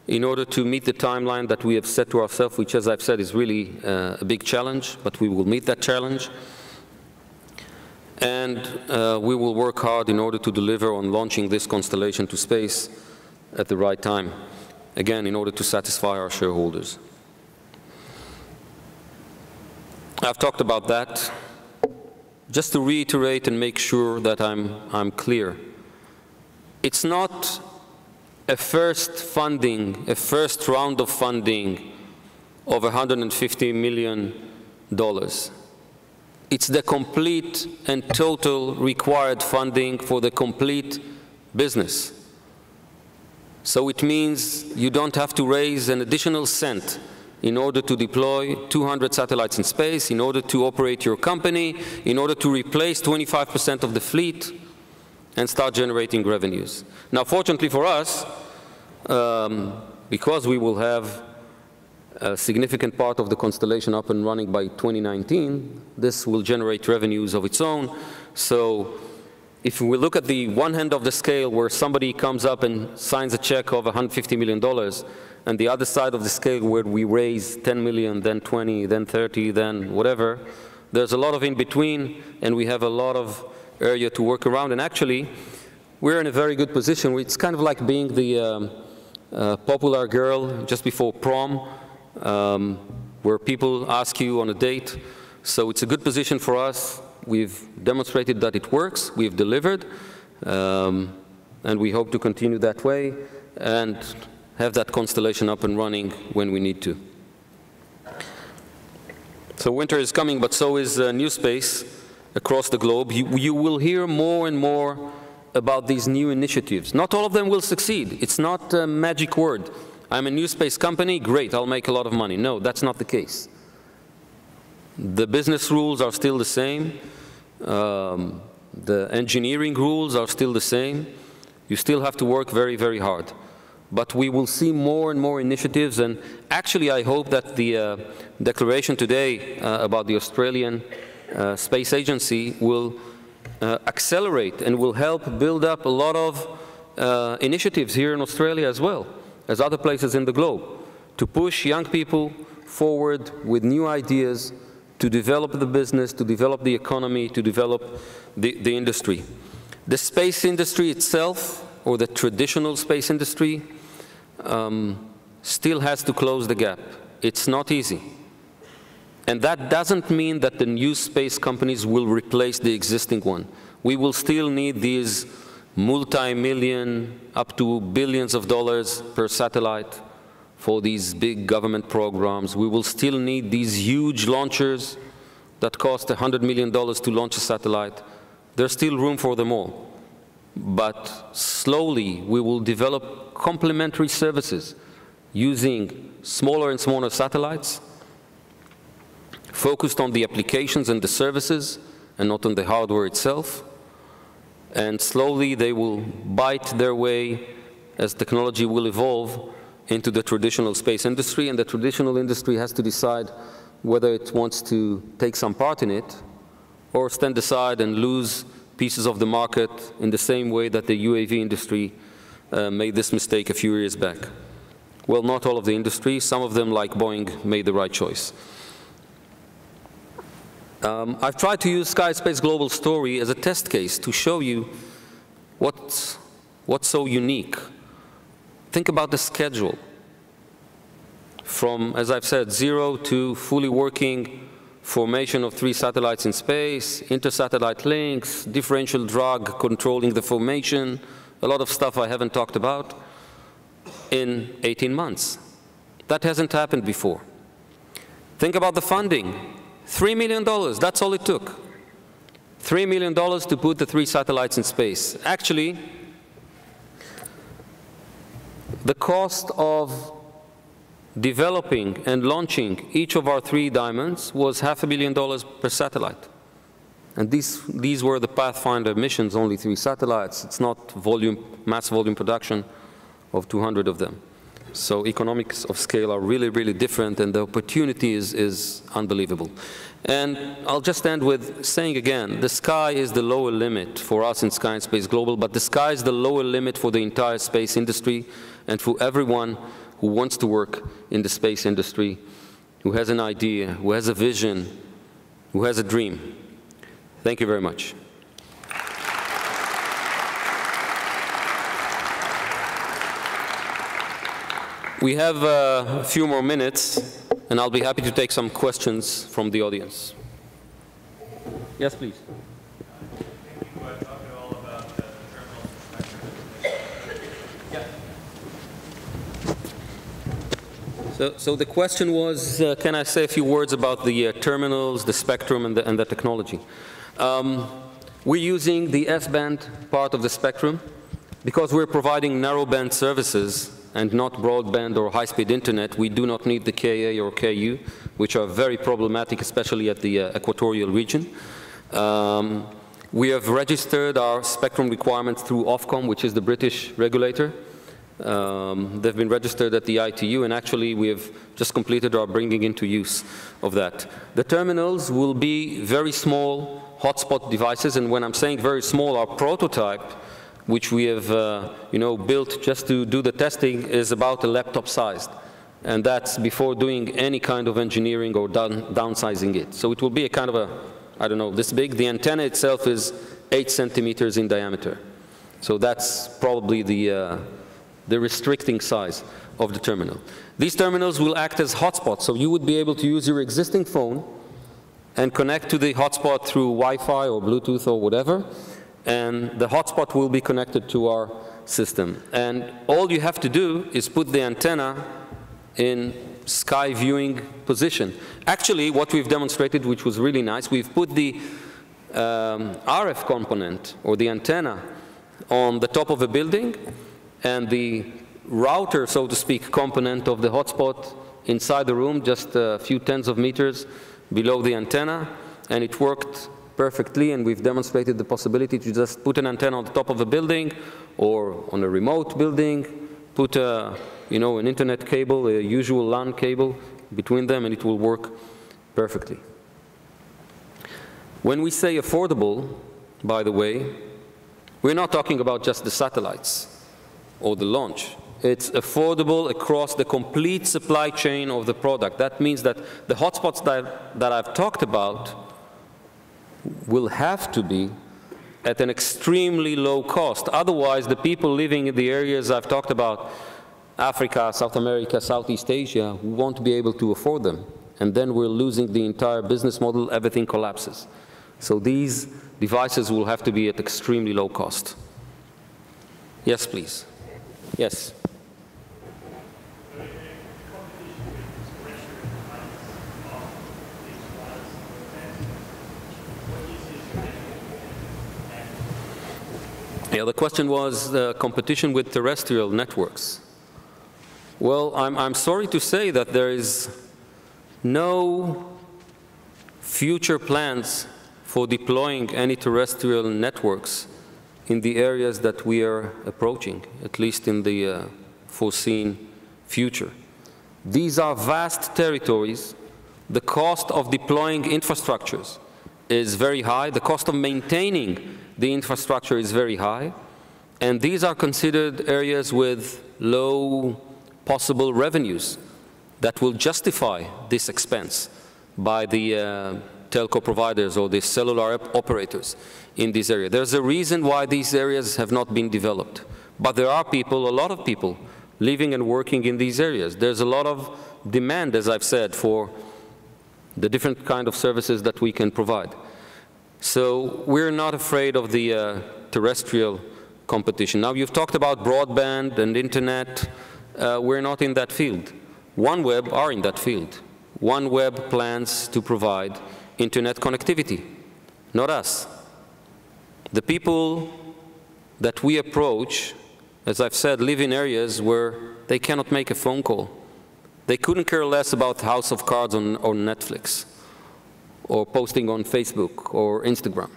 Speaker 2: in order to meet the timeline that we have set to ourselves, which, as I've said, is really a big challenge, but we will meet that challenge. And we will work hard in order to deliver on launching this constellation to space at the right time, again, in order to satisfy our shareholders. I've talked about that. Just to reiterate and make sure that I'm clear, it's not a first round of funding of $150 million. It's the complete and total required funding for the complete business. So it means you don't have to raise an additional cent in order to deploy 200 satellites in space, in order to operate your company, in order to replace 25% of the fleet and start generating revenues. Now, fortunately for us, because we will have a significant part of the constellation up and running by 2019, this will generate revenues of its own. So if we look at the one end of the scale where somebody comes up and signs a check of $150 million, and the other side of the scale where we raise 10 million, then 20, then 30, then whatever, there's a lot of in between, and we have a lot of area to work around. And actually, we're in a very good position. It's kind of like being the popular girl just before prom, where people ask you on a date. So it's a good position for us. We've demonstrated that it works. We've delivered. And we hope to continue that way and have that constellation up and running when we need to. So winter is coming, but so is new space across the globe. You will hear more and more about these new initiatives. Not all of them will succeed. It's not a magic word. I'm a new space company, great, I'll make a lot of money. No, that's not the case. The business rules are still the same. The engineering rules are still the same. You still have to work very, very hard. But we will see more and more initiatives, and actually I hope that the declaration today about the Australian Space Agency will accelerate and will help build up a lot of initiatives here in Australia as well as other places in the globe, to push young people forward with new ideas, to develop the business, to develop the economy, to develop the industry. The space industry itself, or the traditional space industry, still has to close the gap. It's not easy. And that doesn't mean that the new space companies will replace the existing one. We will still need these multi-million, up to billions of dollars per satellite for these big government programs. We will still need these huge launchers that cost $100 million to launch a satellite. There's still room for them all. But slowly, we will develop complementary services using smaller and smaller satellites, focused on the applications and the services, and not on the hardware itself. And slowly, they will bite their way, as technology will evolve, into the traditional space industry. And the traditional industry has to decide whether it wants to take some part in it or stand aside and lose pieces of the market in the same way that the UAV industry made this mistake a few years back. Well, not all of the industry. Some of them, like Boeing, made the right choice. I've tried to use SkySpace Global Story as a test case to show you what's so unique. Think about the schedule. From, as I've said, 0 to fully working formation of 3 satellites in space, inter-satellite links, differential drag controlling the formation, a lot of stuff I haven't talked about, in 18 months. That hasn't happened before. Think about the funding. $3 million, that's all it took. $3 million to put the 3 satellites in space. Actually, the cost of developing and launching each of our 3 diamonds was $500 million per satellite. And these were the Pathfinder missions, only 3 satellites. It's not mass volume production of 200 of them. So economics of scale are really, really different, and the opportunity is unbelievable. And I'll just end with saying again, the sky is the lower limit for us in Sky and Space Global, but the sky is the lower limit for the entire space industry and for everyone who wants to work in the space industry, who has an idea, who has a vision, who has a dream. Thank you very much. We have a few more minutes, and I'll be happy to take some questions from the audience. Yes, please. So the question was, can I say a few words about the terminals, the spectrum, and the technology? We're using the S-band part of the spectrum because we're providing narrowband services and not broadband or high-speed internet. We do not need the Ka or Ku, which are very problematic, especially at the equatorial region. We have registered our spectrum requirements through Ofcom, which is the British regulator. They've been registered at the ITU, and actually we have just completed our bringing into use of that. The terminals will be very small hotspot devices, and when I'm saying very small, our prototype, which we have built just to do the testing, is about a laptop sized. And that's before doing any kind of engineering or downsizing it. So it will be a kind of a, I don't know, this big. The antenna itself is 8 centimeters in diameter. So that's probably the restricting size of the terminal. These terminals will act as hotspots, so you would be able to use your existing phone and connect to the hotspot through Wi-Fi or Bluetooth or whatever, and the hotspot will be connected to our system. And all you have to do is put the antenna in sky viewing position. Actually, what we've demonstrated, which was really nice, we've put the RF component, or the antenna, on the top of a building, and the router, so to speak, component of the hotspot inside the room, just a few tens of meters below the antenna, and it worked perfectly, and we've demonstrated the possibility to just put an antenna on the top of a building or on a remote building, put an internet cable, a usual LAN cable between them, and it will work perfectly. When we say affordable, by the way, we're not talking about just the satellites or the launch. It's affordable across the complete supply chain of the product. That means that the hotspots that I've talked about will have to be at an extremely low cost. Otherwise, the people living in the areas I've talked about, Africa, South America, Southeast Asia, won't be able to afford them. And then we're losing the entire business model, everything collapses. So these devices will have to be at extremely low cost. Yes, please. Yes. Yeah, the question was the competition with terrestrial networks. Well, I'm sorry to say that there is no future plans for deploying any terrestrial networks in the areas that we are approaching, at least in the foreseen future. These are vast territories. The cost of deploying infrastructures is very high. The cost of maintaining the infrastructure is very high. And these are considered areas with low possible revenues that will justify this expense by the telco providers or the cellular operators in this area. There's a reason why these areas have not been developed. But there are people, a lot of people, living and working in these areas. There's a lot of demand, as I've said, for the different kind of services that we can provide. So we're not afraid of the terrestrial competition. Now, you've talked about broadband and internet. We're not in that field. OneWeb are in that field. OneWeb plans to provide internet connectivity, not us. The people that we approach as I've said, live in areas where they cannot make a phone call. They couldn't care less about House of Cards on Netflix or posting on Facebook or Instagram.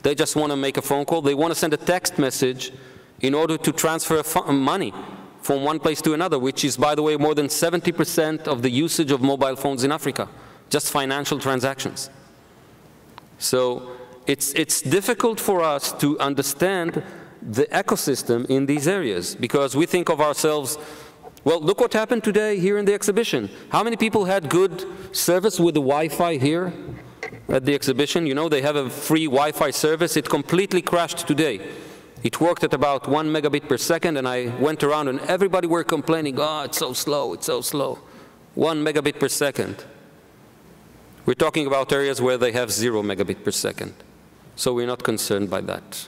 Speaker 2: They just want to make a phone call. They want to send a text message in order to transfer money from one place to another, which is, by the way, more than 70% of the usage of mobile phones in Africa, just financial transactions. So it's difficult for us to understand the ecosystem in these areas, because we think of ourselves, well, look what happened today here in the exhibition. How many people had good service with the Wi-Fi here at the exhibition? You know, they have a free Wi-Fi service. It completely crashed today. It worked at about 1 megabit per second, and I went around and everybody were complaining, oh, it's so slow, it's so slow. 1 megabit per second. We're talking about areas where they have 0 megabit per second. So we're not concerned by that.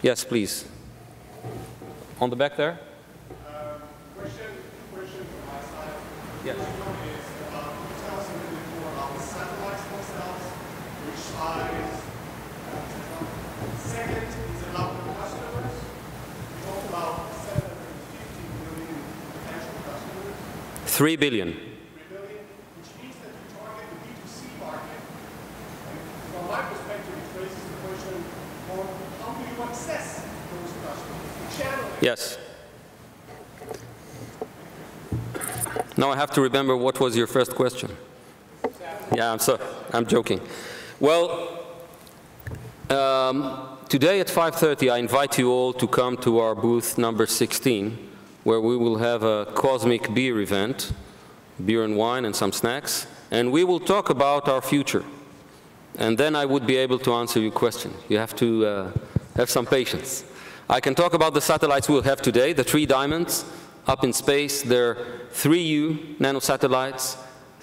Speaker 2: Yes, please. On the back there?
Speaker 4: Question from my side.
Speaker 2: Yes.
Speaker 4: The first one is, can you tell us a little bit more about the satellites themselves, which size, etc. Second is about the customers. You talked about 750 million potential customers.
Speaker 2: 3 billion.
Speaker 4: 3 billion, which means that you target the B2C market. And from my perspective, it raises the question on how do you access those customers? The channel.
Speaker 2: Yes. Now I have to remember what was your first question. Yeah, I'm joking. Well, today at 5:30, I invite you all to come to our booth number 16, where we will have a cosmic beer event, beer and wine and some snacks, and we will talk about our future. And then I would be able to answer your question. You have to have some patience. I can talk about the satellites we'll have today, the 3 diamonds up in space. They're 3U nano-satellites,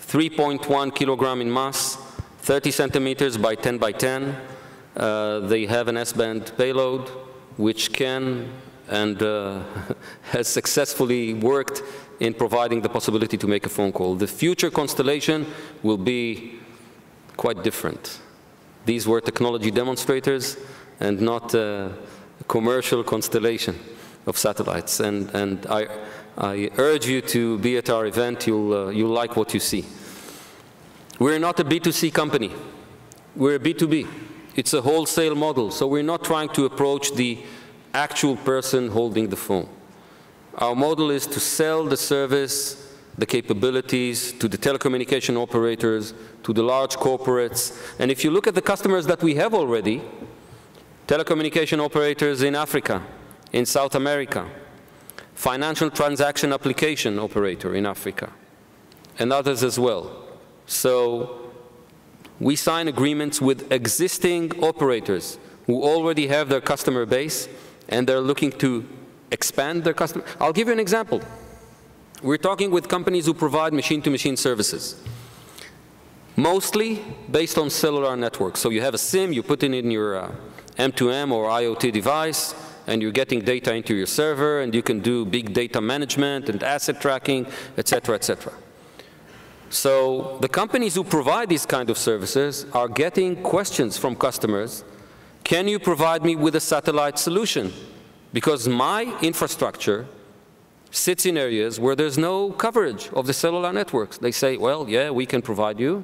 Speaker 2: 3.1 kilogram in mass, 30 centimeters by 10 by 10. They have an S-band payload, which can and has successfully worked in providing the possibility to make a phone call. The future constellation will be quite different. These were technology demonstrators and not a commercial constellation of satellites. And I urge you to be at our event. You'll like what you see. We're not a B2C company. We're a B2B. It's a wholesale model, so we're not trying to approach the actual person holding the phone. Our model is to sell the service, the capabilities to the telecommunication operators, to the large corporates. And if you look at the customers that we have already, telecommunication operators in Africa, in South America, financial transaction application operator in Africa, and others as well. So we sign agreements with existing operators who already have their customer base, and they're looking to expand their customer. I'll give you an example. We're talking with companies who provide machine-to-machine services, mostly based on cellular networks. So you have a SIM, you put it in your M2M or IoT device, and you're getting data into your server, and you can do big data management and asset tracking, et cetera, et cetera. So the companies who provide these kind of services are getting questions from customers. Can you provide me with a satellite solution? Because my infrastructure sits in areas where there's no coverage of the cellular networks. They say, well, yeah, we can provide you.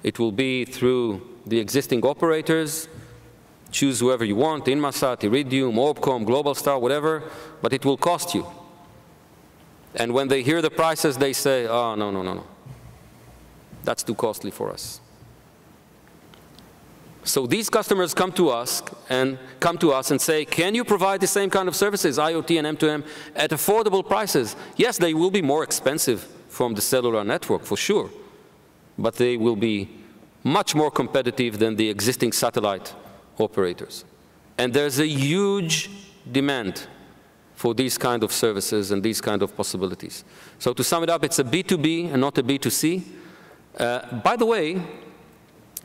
Speaker 2: It will be through the existing operators. Choose whoever you want, Inmarsat, Iridium, Orbcom, Globalstar, whatever, but it will cost you. And when they hear the prices, they say, oh, no, no, no, no. That's too costly for us. So these customers come to us and say, can you provide the same kind of services, IoT and M2M, at affordable prices? Yes, they will be more expensive from the cellular network, for sure, but they will be much more competitive than the existing satellite operators. And there's a huge demand for these kind of services and these kind of possibilities. So to sum it up, it's a B2B and not a B2C. By the way,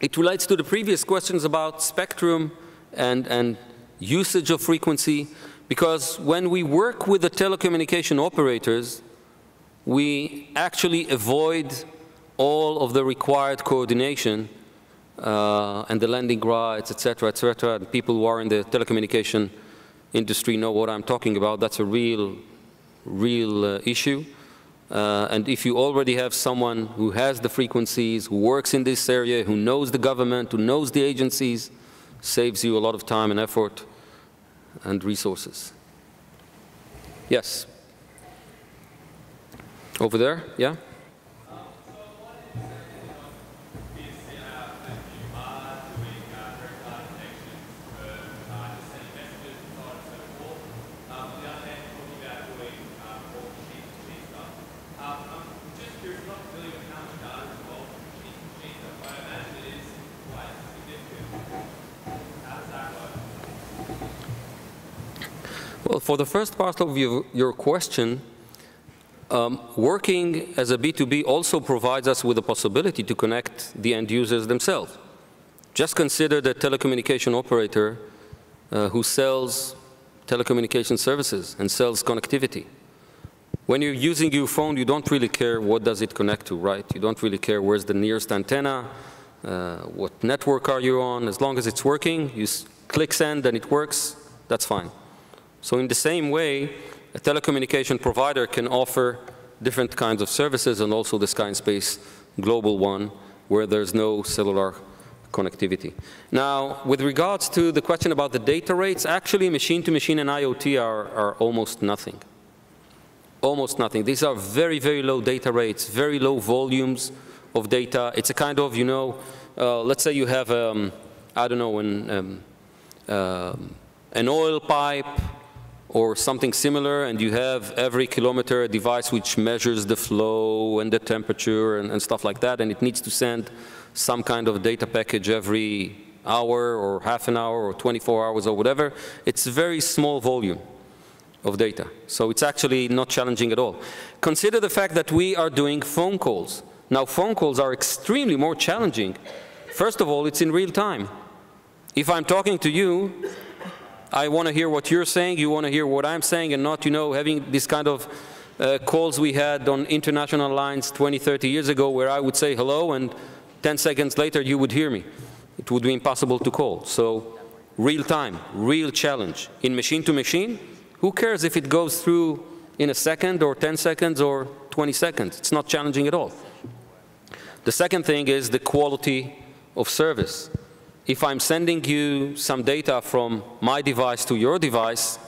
Speaker 2: it relates to the previous questions about spectrum and usage of frequency, because when we work with the telecommunication operators, we actually avoid all of the required coordination and the landing rights, et cetera, and people who are in the telecommunication industry know what I'm talking about. That's a real issue. And if you already have someone who has the frequencies, who works in this area, who knows the government, who knows the agencies, saves you a lot of time and effort and resources. Yes? Over there, yeah? Well, for the first part of your question, working as a B2B also provides us with the possibility to connect the end users themselves. Just consider the telecommunication operator who sells telecommunication services and sells connectivity. When you're using your phone, you don't really care what does it connect to, right? You don't really care where's the nearest antenna, what network are you on. As long as it's working, you click send and it works, that's fine. So in the same way, a telecommunication provider can offer different kinds of services, and also the Sky and Space global one, where there's no cellular connectivity. Now, with regards to the question about the data rates, actually machine-to-machine and IoT are almost nothing. Almost nothing. These are very, very low data rates, very low volumes of data. It's a kind of, you know, let's say you have, I don't know, an oil pipe or something similar, and you have every kilometer a device which measures the flow and the temperature and stuff like that, and it needs to send some kind of data package every hour or half an hour or 24 hours or whatever. It's a very small volume of data. So it's actually not challenging at all. Consider the fact that we are doing phone calls. Now, phone calls are extremely more challenging. First of all, it's in real time. If I'm talking to you, I want to hear what you're saying, you want to hear what I'm saying, and not, you know, having this kind of calls we had on international lines 20, 30 years ago, where I would say hello, and 10 seconds later you would hear me. It would be impossible to call. So real time, real challenge. In machine to machine, who cares if it goes through in a second or 10 seconds or 20 seconds? It's not challenging at all. The second thing is the quality of service. If I'm sending you some data from my device to your device,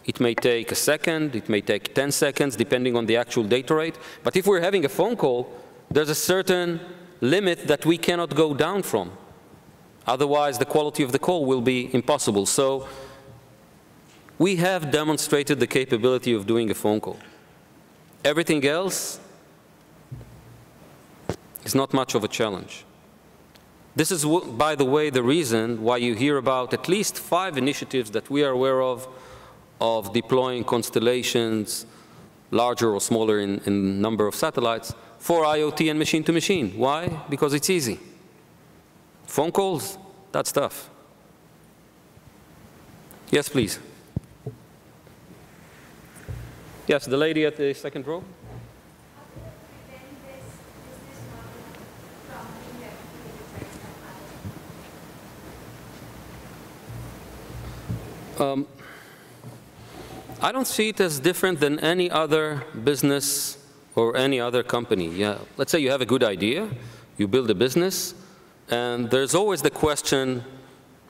Speaker 2: it may take a second, it may take 10 seconds, depending on the actual data rate. But if we're having a phone call, there's a certain limit that we cannot go down from. Otherwise, the quality of the call will be impossible. So we have demonstrated the capability of doing a phone call. Everything else is not much of a challenge. This is, by the way, the reason why you hear about at least 5 initiatives that we are aware of deploying constellations, larger or smaller in number of satellites, for IoT and machine-to-machine. Why? Because it's easy. Phone calls, that's tough. Yes, please. Yes, the lady at the second row. I don't see it as different than any other business or any other company. Yeah, let's say you have a good idea, you build a business, and there's always the question,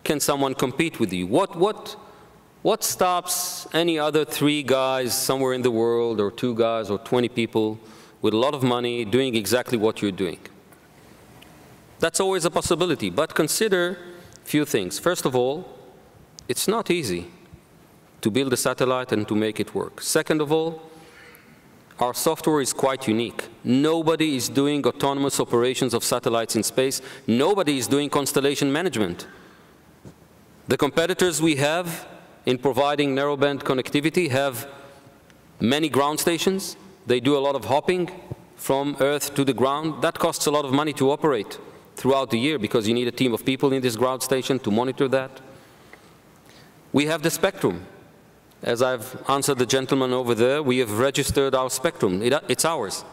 Speaker 2: can someone compete with you? What stops any other 3 guys somewhere in the world, or 2 guys, or 20 people with a lot of money doing exactly what you're doing? That's always a possibility, but consider a few things. First of all, it's not easy to build a satellite and to make it work. Second of all, our software is quite unique. Nobody is doing autonomous operations of satellites in space. Nobody is doing constellation management. The competitors we have in providing narrowband connectivity have many ground stations. They do a lot of hopping from Earth to the ground. That costs a lot of money to operate throughout the year, because you need a team of people in this ground station to monitor that. We have the spectrum. As I've answered the gentleman over there, we have registered our spectrum. It's ours.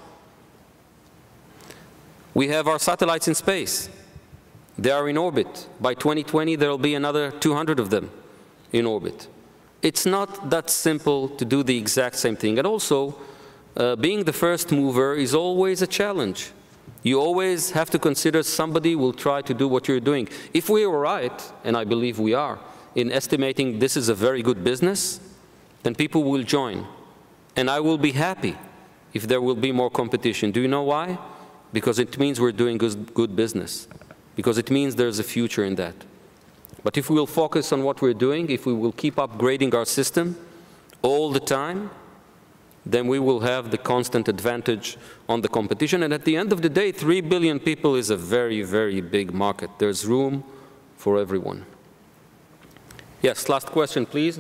Speaker 2: We have our satellites in space. They are in orbit. By 2020, there will be another 200 of them in orbit. it's not that simple to do the exact same thing. And also, being the first mover is always a challenge. You always have to consider somebody will try to do what you're doing. If we are right, and I believe we are, in estimating this is a very good business, then people will join. And I will be happy if there will be more competition. Do you know why? Because it means we're doing good business. Because it means there's a future in that. But if we will focus on what we're doing, if we will keep upgrading our system all the time, then we will have the constant advantage on the competition. And at the end of the day, 3 billion people is a very, very big market. There's room for everyone. Yes, last question, please.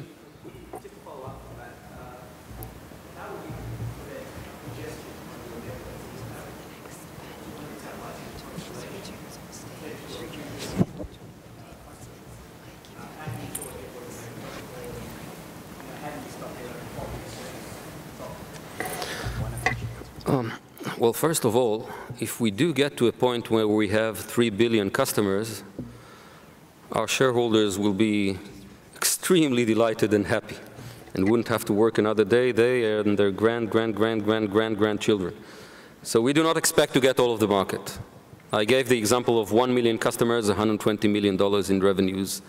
Speaker 2: Well, first of all, if we do get to a point where we have 3 billion customers, our shareholders will be extremely delighted and happy and wouldn't have to work another day, they and their grandchildren. So we do not expect to get all of the market. I gave the example of 1 million customers, $120 million in revenues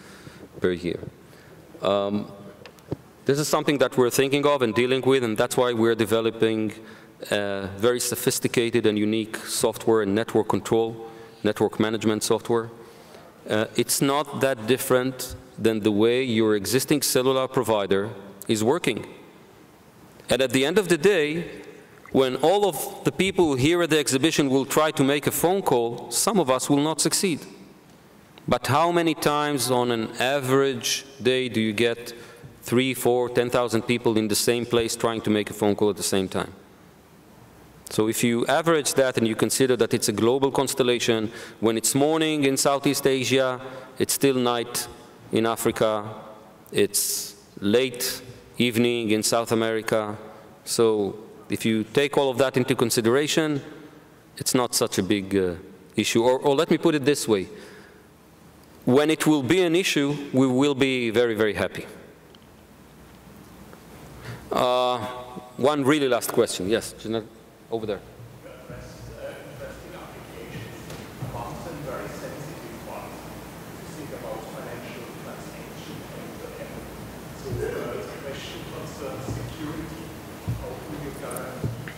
Speaker 2: per year. This is something that we're thinking of and dealing with, and that's why we're developing very sophisticated and unique software and network control, network management software. It's not that different than the way your existing cellular provider is working. And at the end of the day, when all of the people here at the exhibition will try to make a phone call, some of us will not succeed. But how many times on an average day do you get 3, 4, 10,000 people in the same place trying to make a phone call at the same time? So if you average that and you consider that it's a global constellation, when it's morning in Southeast Asia, it's still night in Africa, it's late evening in South America. So if you take all of that into consideration, it's not such a big issue. Or let me put it this way. When it will be an issue, we will be very, very happy. One really last question. Yes, over there.
Speaker 4: Interesting applications, among them very sensitive ones. Think about financial transaction and so the question concerns security. How do you guarantee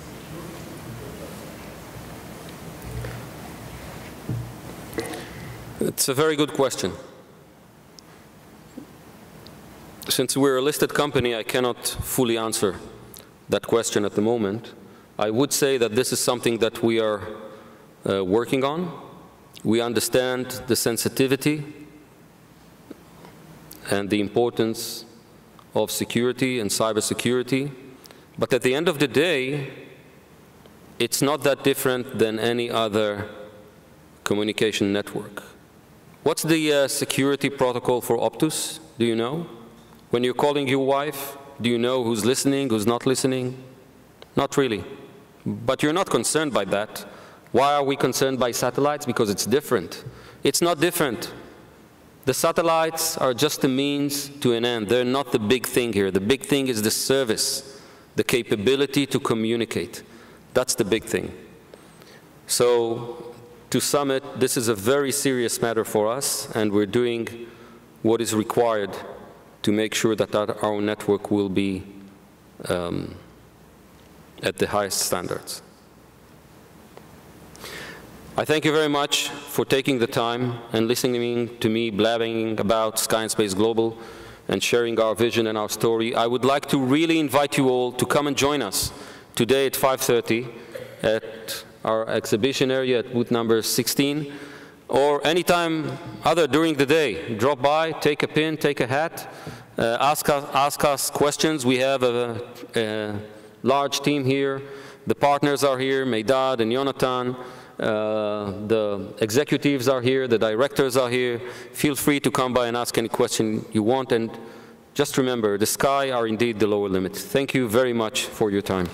Speaker 4: security?
Speaker 2: It's a very good question. Since we're a listed company, I cannot fully answer that question at the moment. I would say that this is something that we are working on. We understand the sensitivity and the importance of security and cybersecurity. But at the end of the day, it's not that different than any other communication network. What's the security protocol for Optus? Do you know? When you're calling your wife, do you know who's listening, who's not listening? Not really. But you're not concerned by that. Why are we concerned by satellites? Because it's different. It's not different. The satellites are just a means to an end. They're not the big thing here. The big thing is the service, the capability to communicate. That's the big thing. So to sum it, this is a very serious matter for us, and we're doing what is required to make sure that our network will be at the highest standards. I thank you very much for taking the time and listening to me blabbing about Sky and Space Global and sharing our vision and our story. I would like to really invite you all to come and join us today at 5:30 at our exhibition area at booth number 16, or anytime other during the day. Drop by, take a pin, take a hat, ask us questions. We have a large team here. The partners are here, Meidad and Jonathan. The executives are here, the directors are here. Feel free to come by and ask any question you want. And just remember, the sky are indeed the lower limit. Thank you very much for your time.